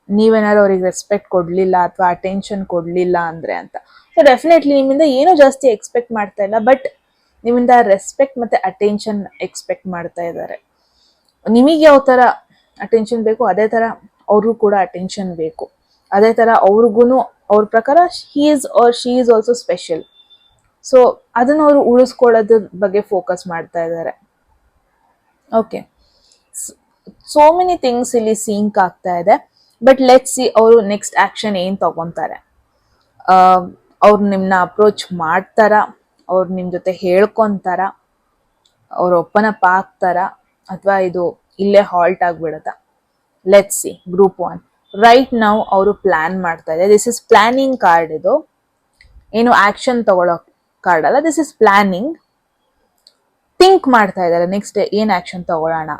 ನೀವೇನಾದ್ರು ಅವ್ರಿಗೆ ರೆಸ್ಪೆಕ್ಟ್ ಕೊಡ್ಲಿಲ್ಲ ಅಥವಾ ಅಟೆನ್ಷನ್ ಕೊಡ್ಲಿಲ್ಲ ಅಂದ್ರೆ ಅಂತ. ಸೊ ಡೆಫಿನೆಟ್ಲಿ ನಿಮ್ಮಿಂದ ಏನೂ ಜಾಸ್ತಿ ಎಕ್ಸ್ಪೆಕ್ಟ್ ಮಾಡ್ತಾ ಇಲ್ಲ, ಬಟ್ ನಿಮ್ಮಿಂದ ರೆಸ್ಪೆಕ್ಟ್ ಮತ್ತೆ ಅಟೆನ್ಷನ್ ಎಕ್ಸ್ಪೆಕ್ಟ್ ಮಾಡ್ತಾ ಇದ್ದಾರೆ. ನಿಮಗೆ ಯಾವ ತರ ಅಟೆನ್ಷನ್ ಬೇಕು, ಅದೇ ತರ ಅವ್ರಿಗೂ ಕೂಡ ಅಟೆನ್ಷನ್ ಬೇಕು. ಅದೇ ತರ ಅವ್ರಿಗೂ ಅವ್ರ ಪ್ರಕಾರ he is or she is also special. So ಅದನ್ನ ಅವರು ಉಳಿಸ್ಕೊಳ್ಳೋದ್ರ ಬಗ್ಗೆ ಫೋಕಸ್ ಮಾಡ್ತಾ ಇದ್ದಾರೆ. ಓಕೆ, ಸೋ ಮೆನಿ ಥಿಂಗ್ಸ್ ಇಲ್ಲಿ ಸಿಂಕ್ ಆಗ್ತಾ ಇದೆ. ಬಟ್ ಲೆಟ್ಸ್ ಸಿ ಅವರು ನೆಕ್ಸ್ಟ್ ಆಕ್ಷನ್ ಏನ್ ತಗೊಂತಾರೆ. ಅವ್ರು ನಿಮ್ನ ಅಪ್ರೋಚ್ ಮಾಡ್ತಾರ, ಅವ್ರು ನಿಮ್ ಜೊತೆ ಹೇಳ್ಕೊಂತಾರ, ಅವ್ರು ಒಪ್ಪನ ಆಗ್ತಾರ, ಅಥವಾ ಇದು ಇಲ್ಲೇ ಹಾಲ್ಟ್ ಆಗ್ಬಿಡತ್ತ. Let's see group 1. Right now ಅವರು ಪ್ಲಾನ್ ಮಾಡ್ತಾ ಇದೆ. This is planning card. ಇದು ಏನು ಆಕ್ಷನ್ ತಗೊಳ್ಳೋ ಕಾರ್ಡ್ ಅಲ್ಲ, ದಿಸ್ ಇಸ್ ಪ್ಲಾನಿಂಗ್. ಥಿಂಕ್ ಮಾಡ್ತಾ ಇದ್ದಾರೆ ನೆಕ್ಸ್ಟ್ ಏನ್ ಆಕ್ಷನ್ ತಗೊಳ್ಳೋಣ.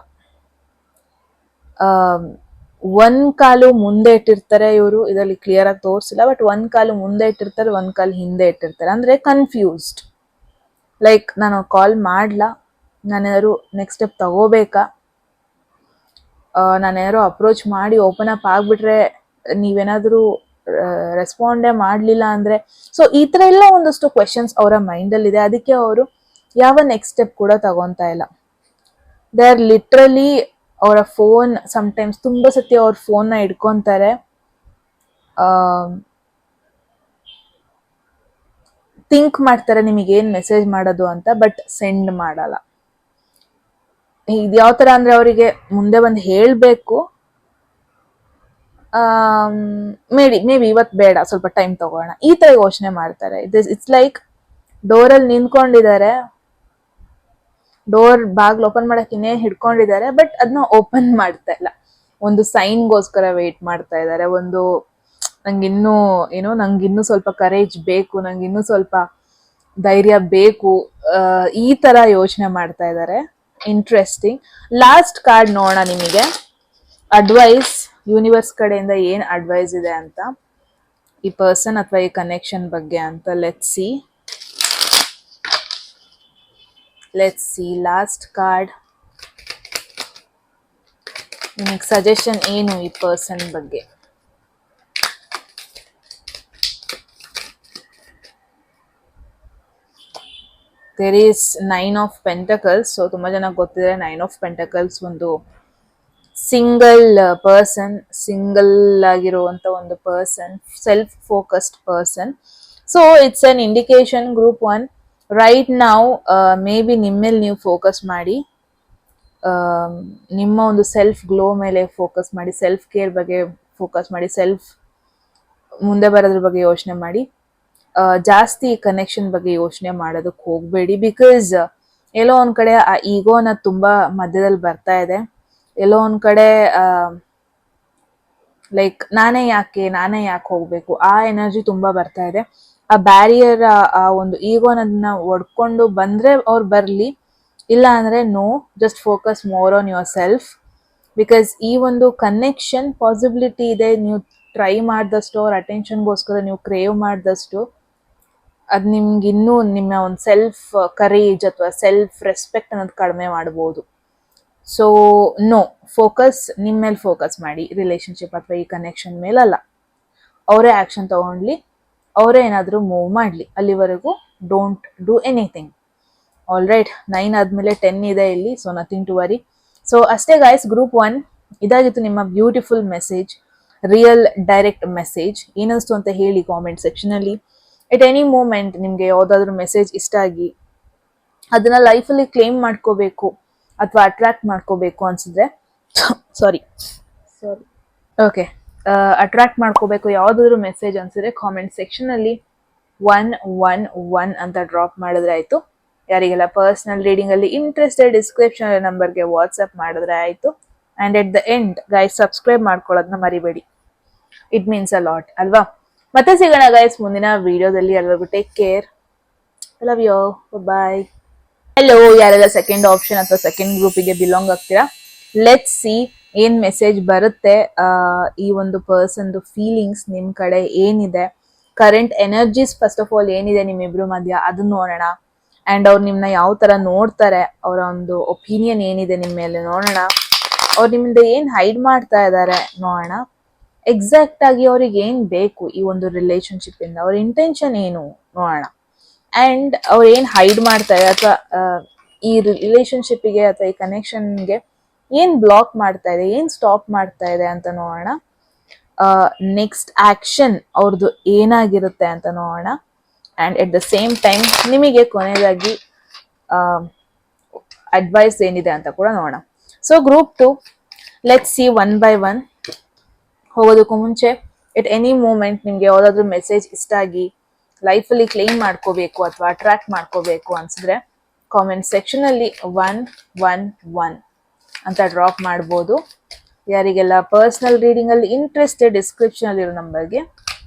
ಒಂದ್ ಕಾಲು ಮುಂದೆ ಇಟ್ಟಿರ್ತಾರೆ ಇವರು, ಇದರಲ್ಲಿ ಕ್ಲಿಯರ್ ಆಗಿ ತೋರಿಸಿಲ್ಲ, ಬಟ್ ಒಂದ್ ಕಾಲು ಮುಂದೆ ಇಟ್ಟಿರ್ತಾರೆ, ಒಂದ್ ಕಾಲು ಹಿಂದೆ ಇಟ್ಟಿರ್ತಾರೆ. ಅಂದ್ರೆ ಕನ್ಫ್ಯೂಸ್ಡ್. ಲೈಕ್ ನಾನು ಕಾಲ್ ಮಾಡ್ಲಾ, ನಾನೇನಾದ್ರು ನೆಕ್ಸ್ಟ್ ಸ್ಟೆಪ್ ತಗೋಬೇಕಾ, ನಾನೇನಾದ್ರು ಅಪ್ರೋಚ್ ಮಾಡಿ ಓಪನ್ ಅಪ್ ಆಗ್ಬಿಟ್ರೆ ನೀವೇನಾದ್ರೂ ರೆಸ್ಪಾಂಡೇ ಮಾಡ್ಲಿಲ್ಲ ಅಂದ್ರೆ. ಸೊ ಈ ತರ ಎಲ್ಲ ಒಂದಷ್ಟು ಕ್ವೆಶನ್ಸ್ ಅವರ ಮೈಂಡ್ ಅಲ್ಲಿ ಇದೆ. ಅದಕ್ಕೆ ಅವರು ಯಾವ ನೆಕ್ಸ್ಟ್ ಸ್ಟೆಪ್ ಕೂಡ ತಗೊಂತಾ ಇಲ್ಲ. ದೇ ಆರ್ ಲಿಟ್ರಲಿ ಅವರ ಫೋನ್ ಸಮ್ಟೈಮ್ಸ್ ತುಂಬಾ ಸತಿ ಅವ್ರ ಫೋನ್ ನ ಇಟ್ಕೊಂತಾರೆ, ಥಿಂಕ್ ಮಾಡ್ತಾರೆ ನಿಮಗೆ ಏನ್ ಮೆಸೇಜ್ ಮಾಡೋದು ಅಂತ, ಬಟ್ ಸೆಂಡ್ ಮಾಡಲ್ಲ. ಇದು ಯಾವ ತರ ಅಂದ್ರೆ ಅವರಿಗೆ ಮುಂದೆ ಬಂದು ಹೇಳ್ಬೇಕು, ಮೇ ಬಿ ಇವತ್ತು ಬೇಡ, ಸ್ವಲ್ಪ ಟೈಮ್ ತಗೋಣ, ಈ ತರ ಯೋಚನೆ ಮಾಡ್ತಾರೆ. ಇಟ್ಸ್ ಲೈಕ್ ಡೋರಲ್ಲಿ ನಿಂತ್ಕೊಂಡಿದ್ದಾರೆ, ಡೋರ್ ಬಾಗ್ಲು ಓಪನ್ ಮಾಡಕ್ ಇನ್ನೇ ಹಿಡ್ಕೊಂಡಿದ್ದಾರೆ, ಬಟ್ ಅದನ್ನ ಓಪನ್ ಮಾಡ್ತಾ ಇಲ್ಲ. ಒಂದು ಸೈನ್ಗೋಸ್ಕರ ವೇಟ್ ಮಾಡ್ತಾ ಇದ್ದಾರೆ. ಒಂದು ನಂಗಿನ್ನೂ ಸ್ವಲ್ಪ ಕರೇಜ್ ಬೇಕು, ನಂಗಿನ್ನೂ ಸ್ವಲ್ಪ ಧೈರ್ಯ ಬೇಕು, ಈ ತರ ಯೋಚನೆ ಮಾಡ್ತಾ ಇದ್ದಾರೆ. ಇಂಟ್ರೆಸ್ಟಿಂಗ್. ಲಾಸ್ಟ್ ಕಾರ್ಡ್ ನೋಡೋಣ ನಿಮಗೆ ಅಡ್ವೈಸ್, ಯೂನಿವರ್ಸ್ ಕಡೆಯಿಂದ ಏನ್ ಅಡ್ವೈಸ್ ಇದೆ ಅಂತ ಈ ಪರ್ಸನ್ ಅಥವಾ ಈ ಕನೆಕ್ಷನ್ ಬಗ್ಗೆ ಅಂತ. Let's see last card. ನಿಮಗೆ ಸಜೆಷನ್ ಏನು ಈ ಪರ್ಸನ್ ಬಗ್ಗೆ? There is 9 of pentacles. So ತುಂಬಾ ಜನ ಗೊತ್ತಿದೆ, 9 ಆಫ್ ಪೆಂಟಕಲ್ಸ್ ಒಂದು ಸಿಂಗಲ್ ಪರ್ಸನ್, ಸಿಂಗಲ್ ಆಗಿರುವಂತ ಒಂದು person, self focused person. So it's an indication group 1 right ನಾವು ಮೇ ಬಿ ನಿಮ್ಮೇಲೆ ನೀವು ಫೋಕಸ್ ಮಾಡಿ, ನಿಮ್ಮ ಒಂದು ಸೆಲ್ಫ್ ಗ್ಲೋ ಮೇಲೆ ಫೋಕಸ್ ಮಾಡಿ, ಸೆಲ್ಫ್ ಕೇರ್ ಬಗ್ಗೆ ಫೋಕಸ್ ಮಾಡಿ, ಸೆಲ್ಫ್ ಮುಂದೆ ಬರೋದ್ರ ಬಗ್ಗೆ ಯೋಚನೆ ಮಾಡಿ. ಜಾಸ್ತಿ ಕನೆಕ್ಷನ್ ಬಗ್ಗೆ ಯೋಚನೆ ಮಾಡೋದಕ್ಕೆ ಹೋಗಬೇಡಿ. ಬಿಕಾಸ್ ಎಲ್ಲೋ ಒಂದ್ ಕಡೆ ಆ ಈಗೋನ ತುಂಬಾ ಮಧ್ಯದಲ್ಲಿ ಬರ್ತಾ ಇದೆ. ಎಲ್ಲೋ ಒಂದ್ ಕಡೆ ಲೈಕ್ ನಾನೇ ಯಾಕೆ ಹೋಗ್ಬೇಕು, ಆ ಎನರ್ಜಿ ತುಂಬಾ ಬರ್ತಾ ಇದೆ. ಆ ಬ್ಯಾರಿಯರ್, ಆ ಒಂದು ಈಗೋನ ಒಡ್ಕೊಂಡು ಬಂದ್ರೆ ಅವ್ರು ಬರ್ಲಿ, ಇಲ್ಲ ಅಂದ್ರೆ no, just focus more on yourself. Because ಈ ಒಂದು ಕನೆಕ್ಷನ್ ಪಾಸಿಬಿಲಿಟಿ ಇದೆ. ನೀವು ಟ್ರೈ ಮಾಡಿದಷ್ಟು, ಅವ್ರ ಅಟೆನ್ಷನ್ಗೋಸ್ಕರ ನೀವು ಕ್ರೇವ್ ಮಾಡಿದಷ್ಟು ಅದು ನಿಮ್ಗೆ ಇನ್ನೂ ನಿಮ್ಮ ಒಂದು ಸೆಲ್ಫ್ ಕರೇಜ್ ಅಥವಾ ಸೆಲ್ಫ್ ರೆಸ್ಪೆಕ್ಟ್ ಅನ್ನೋದು ಕಡಿಮೆ ಮಾಡ್ಬೋದು. ಸೊ ನೋ, ಫೋಕಸ್ ನಿಮ್ಮ ಮೇಲೆ ಫೋಕಸ್ ಮಾಡಿ, ರಿಲೇಶನ್ಶಿಪ್ ಅಥವಾ ಈ ಕನೆಕ್ಷನ್ ಮೇಲಲ್ಲ. ಅವರೇ ಆ್ಯಕ್ಷನ್ ತಗೊಂಡ್ಲಿ, ಅವರೇ ಏನಾದರೂ ಮೂವ್ ಮಾಡಲಿ, ಅಲ್ಲಿವರೆಗೂ don't do anything. All right, 9 ಆದಮೇಲೆ 10 ಇದೆ ಇಲ್ಲಿ, so nothing to worry. So ಅಷ್ಟೇ ಗಾಯ್ಸ್, ಗ್ರೂಪ್ 1 ಇದಾಗಿತ್ತು ನಿಮ್ಮ beautiful message, real direct message. ಏನಿಸ್ತು ಅಂತ ಹೇಳಿ ಕಾಮೆಂಟ್ ಸೆಕ್ಷನಲ್ಲಿ. ಎಟ್ ಎನಿ ಮೂಮೆಂಟ್ ನಿಮಗೆ ಯಾವುದಾದ್ರೂ ಮೆಸೇಜ್ ಇಷ್ಟ ಆಗಿ ಅದನ್ನ ಲೈಫಲ್ಲಿ ಕ್ಲೇಮ್ ಮಾಡ್ಕೋಬೇಕು ಅಥವಾ ಅಟ್ರಾಕ್ಟ್ ಮಾಡ್ಕೋಬೇಕು ಅನ್ಸಿದ್ರೆ ಸಾರಿ ಓಕೆ ಅಟ್ರಾಕ್ಟ್ ಮಾಡ್ಕೋಬೇಕು ಯಾವುದಾದ್ರೂ ಮೆಸೇಜ್ ಅನ್ಸಿದ್ರೆ ಕಾಮೆಂಟ್ ಸೆಕ್ಷನಲ್ಲಿ 111 ಅಂತ ಡ್ರಾಪ್ ಮಾಡಿದ್ರೆ ಆಯಿತು. ಯಾರಿಗೆಲ್ಲ ಪರ್ಸನಲ್ ರೀಡಿಂಗಲ್ಲಿ ಇಂಟ್ರೆಸ್ಟೆಡ್, ಡಿಸ್ಕ್ರಿಪ್ಷನ್ ನಂಬರ್ಗೆ ವಾಟ್ಸಪ್ ಮಾಡಿದ್ರೆ ಆಯಿತು. And at the end guys, subscribe ಮಾಡ್ಕೊಳ್ಳೋದನ್ನ ಮರಿಬೇಡಿ, ಇಟ್ ಮೀನ್ಸ್ ಅ ಲಾಟ್ ಅಲ್ವಾ. ಮತ್ತೆ ಸಿಗೋಣ ಗೈಸ್ ಮುಂದಿನ ವಿಡಿಯೋದಲ್ಲಿ. ಎಲ್ಲರಿಗೂ take care, love you, bye. Hello, ಯಾರೆಲ್ಲ ಸೆಕೆಂಡ್ ಆಪ್ಷನ್ ಅಥವಾ ಸೆಕೆಂಡ್ ಗ್ರೂಪಿಗೆ ಬಿಲಾಂಗ್ ಆಗ್ತೀರಾ, ಲೆಟ್ಸ್ ಸಿ ಏನ್ ಮೆಸೇಜ್ ಬರುತ್ತೆ. ಈ ಒಂದು ಪರ್ಸನ್ದು ಫೀಲಿಂಗ್ಸ್ ನಿಮ್ ಕಡೆ ಏನಿದೆ, current energies first of all ಏನಿದೆ ನಿಮ್ಮಿಬ್ರು ಮಧ್ಯ, ಅದನ್ನ ನೋಡೋಣ. ಅಂಡ್ ಅವ್ರು ನಿಮ್ನ ಯಾವ ತರ ನೋಡ್ತಾರೆ, ಅವರ ಒಂದು ಒಪಿನಿಯನ್ ಏನಿದೆ ನಿಮ್ಮ ಮೇಲೆ ನೋಡೋಣ. ಅವ್ರು ನಿಮ್ಮಿಂದ ಏನ್ ಹೈಡ್ ಮಾಡ್ತಾ ಇದ್ದಾರೆ ನೋಡೋಣ. ಎಕ್ಸಾಕ್ಟ್ ಆಗಿ ಅವ್ರಿಗೆ ಏನ್ ಬೇಕು ಈ ಒಂದು ರಿಲೇಶನ್ಶಿಪ್ ಇಂದ, ಅವ್ರ ಇಂಟೆನ್ಷನ್ ಏನು ನೋಡೋಣ. ಅಂಡ್ ಅವ್ರು ಏನ್ ಹೈಡ್ ಮಾಡ್ತಾರೆ ಅಥವಾ ಈ ರಿಲೇಶನ್ಶಿಪ್ಗೆ ಅಥವಾ ಈ ಕನೆಕ್ಷನ್ಗೆ ಏನ್ ಬ್ಲಾಕ್ ಮಾಡ್ತಾ ಇದೆ, ಏನ್ ಸ್ಟಾಪ್ ಮಾಡ್ತಾ ಇದೆ ಅಂತ ನೋಡೋಣ. ನೆಕ್ಸ್ಟ್ ಆಕ್ಷನ್ ಅವ್ರದ್ದು ಏನಾಗಿರುತ್ತೆ ಅಂತ ನೋಡೋಣ. And at the same time ನಿಮಗೆ ಕೊನೆಯದಾಗಿ ಅಡ್ವೈಸ್ ಏನಿದೆ ಅಂತ ಕೂಡ ನೋಡೋಣ. So group 2, let's see one by one. ಹೋಗೋದಕ್ಕೂ ಮುಂಚೆ ಎಟ್ ಎನಿ ಮೂಮೆಂಟ್ ನಿಮ್ಗೆ ಯಾವ್ದಾದ್ರು ಮೆಸೇಜ್ ಇಷ್ಟ ಆಗಿ ಲೈಫಲ್ಲಿ ಕ್ಲೇಮ್ ಮಾಡ್ಕೋಬೇಕು ಅಥವಾ ಅಟ್ರಾಕ್ಟ್ ಮಾಡ್ಕೋಬೇಕು ಅನ್ಸಿದ್ರೆ ಕಾಮೆಂಟ್ ಸೆಕ್ಷನ್ ಅಲ್ಲಿ 111 ಅಂತ ಡ್ರಾಪ್ ಮಾಡ್ಬೋದು. ಯಾರಿಗೆಲ್ಲ ಪರ್ಸನಲ್ ರೀಡಿಂಗ್ ಅಲ್ಲಿ ಇಂಟ್ರೆಸ್ಟೆಡ್, ಡಿಸ್ಕ್ರಿಪ್ಷನ್ ಅಲ್ಲಿರೋ ನಂಬರ್ಗೆ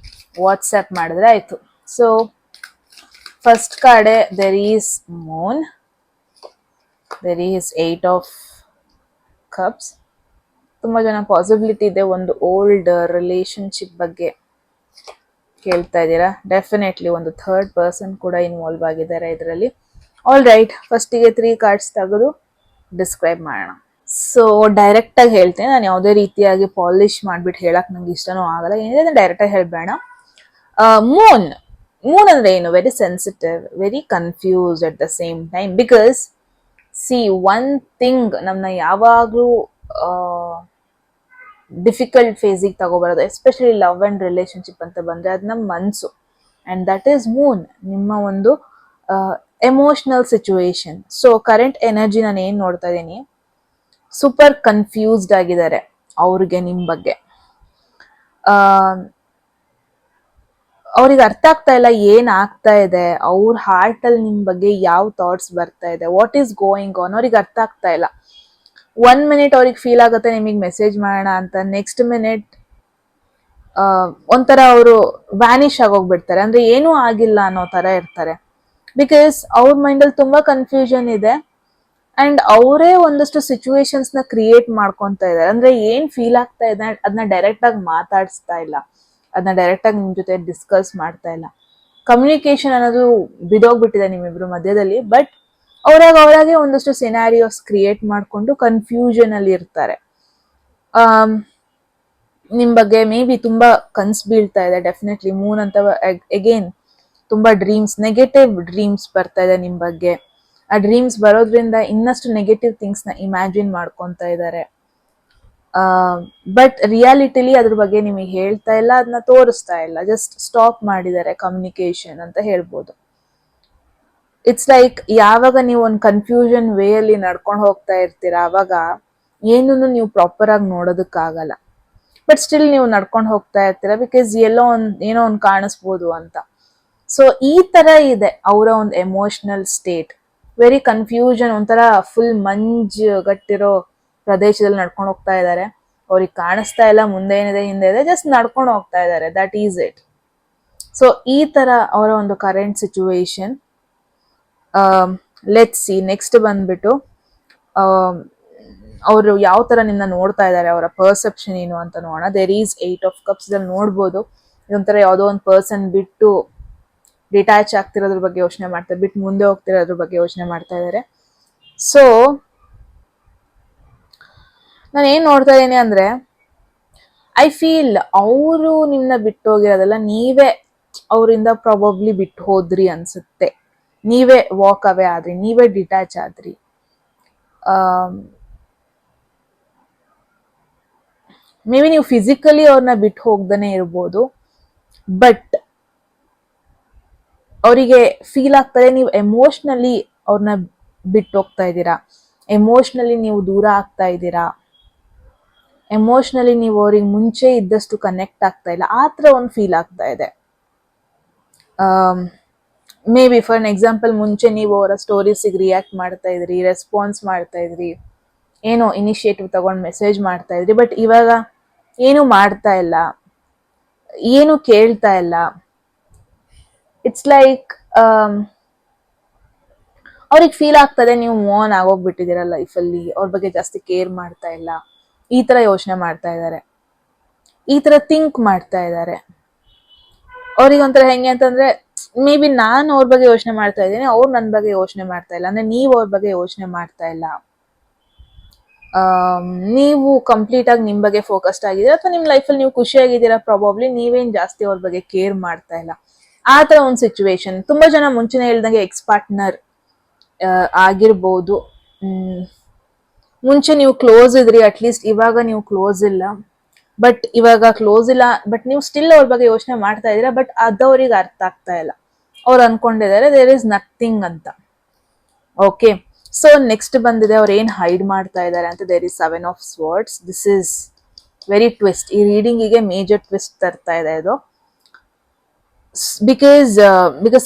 ವಾಟ್ಸ್ಆ್ಯಪ್ ಮಾಡಿದ್ರೆ ಆಯ್ತು. ಸೊ ಫಸ್ಟ್ ಕಾರ್ಡೆ there is moon, there is 8 of cups. ತುಂಬಾ ಜನ ಪಾಸಿಬಿಲಿಟಿ ಇದೆ ಒಂದು ಓಲ್ಡ್ ರಿಲೇಶನ್ಶಿಪ್ ಬಗ್ಗೆ ಕೇಳ್ತಾ ಇದ್ದೀರಾ. ಡೆಫಿನೆಟ್ಲಿ ಒಂದು ಥರ್ಡ್ ಪರ್ಸನ್ ಕೂಡ ಇನ್ವಾಲ್ವ್ ಆಗಿದ್ದಾರೆ ಇದರಲ್ಲಿ. ಆಲ್ ರೈಟ್, ಫಸ್ಟಿಗೆ 3 ಕಾರ್ಡ್ಸ್ ತೆಗೆದು ಡಿಸ್ಕ್ರೈಬ್ ಮಾಡೋಣ. ಸೊ ಡೈರೆಕ್ಟ್ ಆಗಿ ಹೇಳ್ತೇನೆ, ನಾನು ಯಾವುದೇ ರೀತಿಯಾಗಿ ಪಾಲಿಶ್ ಮಾಡ್ಬಿಟ್ಟು ಹೇಳಕ್ ನಂಗೆ ಇಷ್ಟನೂ ಆಗಲ್ಲ. ಏನಿದೆ ಡೈರೆಕ್ಟ್ ಆಗಿ ಹೇಳ್ಬೇಡ. ಮೂನ್ ಅಂದ್ರೆ ಏನು, very sensitive, very confuse at the same time. Because see one thing ನಮ್ಮನ್ನ ಯಾವಾಗಲೂ ಡಿಫಿಕಲ್ಟ್ ಫೇಸಿಗೆ ತಗೋಬಾರದು, ಎಸ್ಪೆಷಲಿ ಲವ್ ಅಂಡ್ ರಿಲೇಶನ್ಶಿಪ್ ಅಂತ ಬಂದ್ರೆ ಅದು ನಮ್ಮ ಮನಸ್ಸು. ಅಂಡ್ ದಟ್ ಈಸ್ ಮೂನ್, ನಿಮ್ಮ ಒಂದು emotional situation. So current energy ನಾನು ಏನ್ ನೋಡ್ತಾ ಇದ್ದೀನಿ, ಸೂಪರ್ ಕನ್ಫ್ಯೂಸ್ಡ್ ಆಗಿದ್ದಾರೆ ಅವ್ರಿಗೆ ನಿಮ್ ಬಗ್ಗೆ. ಅವ್ರಿಗೆ ಅರ್ಥ ಆಗ್ತಾ ಇಲ್ಲ ಏನ್ ಆಗ್ತಾ ಇದೆ, ಅವ್ರ ಹಾರ್ಟ್ ಅಲ್ಲಿ ನಿಮ್ ಬಗ್ಗೆ ಯಾವ ಥಾಟ್ಸ್ ಬರ್ತಾ ಇದೆ, ವಾಟ್ ಈಸ್ ಗೋಯಿಂಗ್ ಆನ್, ಅವ್ರಿಗೆ ಅರ್ಥ ಆಗ್ತಾ ಇಲ್ಲ. 1 ಮಿನಿಟ್ ಅವ್ರಿಗೆ ಫೀಲ್ ಆಗುತ್ತೆ ನಿಮಗೆ ಮೆಸೇಜ್ ಮಾಡೋಣ ಅಂತ, ನೆಕ್ಸ್ಟ್ ಮಿನಿಟ್ ಒಂಥರ ಅವರು ವ್ಯಾನಿಶ್ ಆಗೋಗ್ಬಿಡ್ತಾರೆ, ಅಂದ್ರೆ ಏನೂ ಆಗಿಲ್ಲ ಅನ್ನೋ ತರ ಇರ್ತಾರೆ. ಬಿಕಾಸ್ ಅವ್ರ ಮೈಂಡಲ್ಲಿ ತುಂಬಾ ಕನ್ಫ್ಯೂಷನ್ ಇದೆ. ಅಂಡ್ ಅವರೇ ಒಂದಷ್ಟು ಸಿಚುವೇಶನ್ಸ್ ನ ಕ್ರಿಯೇಟ್ ಮಾಡ್ಕೊಂತ ಇದ್ದಾರೆ. ಅಂದ್ರೆ ಏನ್ ಫೀಲ್ ಆಗ್ತಾ ಇದೆ ಅದನ್ನ ಡೈರೆಕ್ಟ್ ಆಗಿ ಮಾತಾಡಿಸ್ತಾ ಇಲ್ಲ, ಅದನ್ನ ಡೈರೆಕ್ಟ್ ಆಗಿ ನಿಮ್ ಜೊತೆ ಡಿಸ್ಕಸ್ ಮಾಡ್ತಾ ಇಲ್ಲ. ಕಮ್ಯುನಿಕೇಶನ್ ಅನ್ನೋದು ಬಿದೋಗ್ಬಿಟ್ಟಿದೆ ನಿಮ್ಮಿಬ್ರು ಮಧ್ಯದಲ್ಲಿ. ಬಟ್ ಅವರಾಗೆ ಒಂದಷ್ಟು ಸಿನಾರಿಯೋಸ್ ಕ್ರಿಯೇಟ್ ಮಾಡ್ಕೊಂಡು ಕನ್ಫ್ಯೂಷನ್ ಅಲ್ಲಿ ಇರ್ತಾರೆ. ನಿಮ್ ಬಗ್ಗೆ ಮೇ ಬಿ ತುಂಬಾ ಕನ್ಸ್ ಬೀಳ್ತಾ ಇದೆ. ಡೆಫಿನೆಟ್ಲಿ ಮೂನ್ ಅಂತ ಅಗೇನ್ ತುಂಬಾ ಡ್ರೀಮ್ಸ್, ನೆಗೆಟಿವ್ ಡ್ರೀಮ್ಸ್ ಬರ್ತಾ ಇದೆ ನಿಮ್ ಬಗ್ಗೆ. ಆ ಡ್ರೀಮ್ಸ್ ಬರೋದ್ರಿಂದ ಇನ್ನಷ್ಟು ನೆಗೆಟಿವ್ ಥಿಂಗ್ಸ್ ನ ಇಮ್ಯಾಜಿನ್ ಮಾಡ್ಕೊಂತ ಇದ್ದಾರೆ. ಬಟ್ ರಿಯಾಲಿಟಿಲಿ ಅದ್ರ ಬಗ್ಗೆ ನಿಮಗೆ ಹೇಳ್ತಾ ಇಲ್ಲ, ಅದನ್ನ ತೋರಿಸ್ತಾ ಇಲ್ಲ, ಜಸ್ಟ್ ಸ್ಟಾಪ್ ಮಾಡಿದ್ದಾರೆ ಕಮ್ಯುನಿಕೇಶನ್ ಅಂತ ಹೇಳ್ಬೋದು. ಇಟ್ಸ್ ಲೈಕ್ ಯಾವಾಗ ನೀವು ಒಂದು ಕನ್ಫ್ಯೂಷನ್ ವೇ ಅಲ್ಲಿ ನಡ್ಕೊಂಡು ಹೋಗ್ತಾ ಇರ್ತೀರಾ, ಅವಾಗ ಏನನ್ನು ನೀವು ಪ್ರಾಪರ್ ಆಗಿ ನೋಡೋದಕ್ಕಾಗಲ್ಲ. ಬಟ್ ಸ್ಟಿಲ್ ನೀವು ನಡ್ಕೊಂಡು ಹೋಗ್ತಾ ಇರ್ತೀರಾ ಬಿಕಾಸ್ ಏನೋ ಒಂದು ಕಾಣಿಸ್ಬೋದು ಅಂತ. ಸೊ ಈ ತರ ಇದೆ ಅವರ ಒಂದು ಎಮೋಷನಲ್ ಸ್ಟೇಟ್. ವೆರಿ ಕನ್ಫ್ಯೂಷನ್, ಒಂಥರ ಫುಲ್ ಗಟ್ಟಿರೋ ಪ್ರದೇಶದಲ್ಲಿ ನಡ್ಕೊಂಡು ಹೋಗ್ತಾ ಇದ್ದಾರೆ. ಅವ್ರಿಗೆ ಕಾಣಿಸ್ತಾ ಇಲ್ಲ ಮುಂದೆ ಏನಿದೆ ಹಿಂದೆ ಇದೆ, ಜಸ್ಟ್ ನಡ್ಕೊಂಡು ಹೋಗ್ತಾ ಇದ್ದಾರೆ, ದಟ್ ಈಸ್ ಇಟ್. ಸೊ ಈ ತರ ಅವರ ಒಂದು current situation. Let's see next ಬಂದ್ಬಿಟ್ಟು ಅವರು ಯಾವ ತರ ನಿನ್ನ ನೋಡ್ತಾ ಇದ್ದಾರೆ, ಅವರ ಪರ್ಸೆಪ್ಷನ್ ಏನು ಅಂತ ನೋಡೋಣ. ದೇರ್ ಈಸ್ 8 ಆಫ್ ಕಪ್ಸ್ ಅಲ್ಲಿ ನೋಡ್ಬೋದು ಇದೊಂಥರ ಯಾವುದೋ ಒಂದು ಪರ್ಸನ್ ಬಿಟ್ಟು ಡಿಟ್ಯಾಚ್ ಆಗ್ತಿರೋದ್ರ ಬಗ್ಗೆ ಯೋಚನೆ ಮಾಡ್ತಾರೆ, ಬಿಟ್ಟು ಮುಂದೆ ಹೋಗ್ತಿರೋದ್ರ ಬಗ್ಗೆ ಯೋಚನೆ ಮಾಡ್ತಾ ಇದ್ದಾರೆ. ಸೊ ನಾನು ಏನ್ ನೋಡ್ತಾ ಇದ್ದೀನಿ ಅಂದ್ರೆ, ಐ ಫೀಲ್ ಅವರು ನಿಮ್ನ ಬಿಟ್ಟು ಹೋಗಿರೋದಲ್ಲ, ನೀವೇ ಅವರಿಂದ ಪ್ರಾಬಬ್ಲಿ ಬಿಟ್ಟು ಹೋದ್ರಿ ಅನ್ಸುತ್ತೆ. ನೀವೇ ವಾಕ್ ಅವೇ ಆದ್ರಿ, ನೀವೇ ಡಿಟ್ಯಾಚ್ ಆದ್ರಿ. ಮೇ ಬಿ ನೀವು ಫಿಸಿಕಲಿ ಅವ್ರನ್ನ ಬಿಟ್ಟು ಹೋಗ್ದೇನೆ ಇರ್ಬೋದು, ಬಟ್ ಅವರಿಗೆ ಫೀಲ್ ಆಗ್ತದೆ ನೀವು ಎಮೋಷ್ನಲಿ ಅವ್ರನ್ನ ಬಿಟ್ಟು ಹೋಗ್ತಾ ಇದ್ದೀರಾ, ಎಮೋಷ್ನಲಿ ನೀವು ದೂರ ಆಗ್ತಾ ಇದ್ದೀರಾ, ಎಮೋಷ್ನಲಿ ನೀವು ಅವ್ರಿಗೆ ಮುಂಚೆ ಇದ್ದಷ್ಟು ಕನೆಕ್ಟ್ ಆಗ್ತಾ ಇಲ್ಲ, ಆ ಥರ ಒಂದು ಫೀಲ್ ಆಗ್ತಾ ಇದೆ. May be for an example, ಮುಂಚೆ ನೀವು ಅವರ ಸ್ಟೋರೀಸಿಗೆ ರಿಯಾಕ್ಟ್ ಮಾಡ್ತಾ ಇದ್ರಿ, ರೆಸ್ಪಾನ್ಸ್ ಮಾಡ್ತಾ ಇದ್ರಿ, ಏನೋ ಇನಿಷಿಯೇಟಿವ್ ತಗೊಂಡು ಮೆಸೇಜ್ ಮಾಡ್ತಾ ಇದ್ರಿ, ಬಟ್ ಇವಾಗ ಏನು ಮಾಡ್ತಾ ಇಲ್ಲ, ಏನು ಕೇಳ್ತಾ ಇಲ್ಲ. ಇಟ್ಸ್ ಲೈಕ್ ಅವ್ರಿಗೆ ಫೀಲ್ ಆಗ್ತದೆ ನೀವು ಮೂವ್ ಆನ್ ಆಗೋಗ್ಬಿಟ್ಟಿದ್ದೀರ ಲೈಫಲ್ಲಿ, ಅವ್ರ ಬಗ್ಗೆ ಜಾಸ್ತಿ ಕೇರ್ ಮಾಡ್ತಾ ಇಲ್ಲ, ಈ ತರ ಯೋಚನೆ ಮಾಡ್ತಾ ಇದ್ದಾರೆ, ಈ ತರ ಥಿಂಕ್ ಮಾಡ್ತಾ ಇದ್ದಾರೆ. ಅವ್ರಿಗೆ ಒಂಥರ ಹೆಂಗೆ ಅಂತಂದ್ರೆ, ಮೇ ಬಿ ನಾನು ಅವ್ರ ಬಗ್ಗೆ ಯೋಚನೆ ಮಾಡ್ತಾ ಇದ್ದೀನಿ, ಅವ್ರು ನನ್ನ ಬಗ್ಗೆ ಯೋಚನೆ ಮಾಡ್ತಾ ಇಲ್ಲ, ಅಂದ್ರೆ ನೀವು ಅವ್ರ ಬಗ್ಗೆ ಯೋಚನೆ ಮಾಡ್ತಾ ಇಲ್ಲ, ನೀವು ಕಂಪ್ಲೀಟ್ ಆಗಿ ನಿಮ್ ಬಗ್ಗೆ ಫೋಕಸ್ಡ್ ಆಗಿದ್ದೀರಾ, ಅಥವಾ ನಿಮ್ ಲೈಫಲ್ಲಿ ನೀವು ಖುಷಿಯಾಗಿದ್ದೀರಾ ಪ್ರಾಬಬ್ಲಿ, ನೀವೇನ್ ಜಾಸ್ತಿ ಅವ್ರ ಬಗ್ಗೆ ಕೇರ್ ಮಾಡ್ತಾ ಇಲ್ಲ, ಆ ತರ ಒಂದು ಸಿಚುವೇಶನ್. ತುಂಬಾ ಜನ ಮುಂಚೆನೆ ಹೇಳ್ದಂಗೆ ಎಕ್ಸ್ ಪಾರ್ಟ್ನರ್ ಆಗಿರ್ಬೋದು. ಮುಂಚೆ ನೀವು ಕ್ಲೋಸ್ ಇದ್ರಿ, ಅಟ್ಲೀಸ್ಟ್ ಇವಾಗ ನೀವು ಕ್ಲೋಸ್ ಇಲ್ಲ, ಬಟ್ ಇವಾಗ ಕ್ಲೋಸ್ ಇಲ್ಲ, ಬಟ್ ನೀವು ಸ್ಟಿಲ್ ಅವ್ರ ಬಗ್ಗೆ ಯೋಚನೆ ಮಾಡ್ತಾ ಇದೀರಾ, ಬಟ್ ಅದವ್ರಿಗೆ ಅರ್ಥ ಆಗ್ತಾ ಇಲ್ಲ. ಅವ್ರು ಅನ್ಕೊಂಡಿದ್ದಾರೆ ದೇರ್ ಇಸ್ ನಥಿಂಗ್ ಅಂತ. ಓಕೆ, ಸೊ ನೆಕ್ಸ್ಟ್ ಬಂದಿದೆ ಅವ್ರು ಏನ್ ಹೈಡ್ ಮಾಡ್ತಾ ಇದ್ದಾರೆ ಅಂತ. There is 7 of swords. This is very twist. ಈ ರೀಡಿಂಗಿಗೆ ಮೇಜರ್ ಟ್ವಿಸ್ಟ್ ತರ್ತಾ ಇದೆ ಇದು. ಬಿಕಾಸ್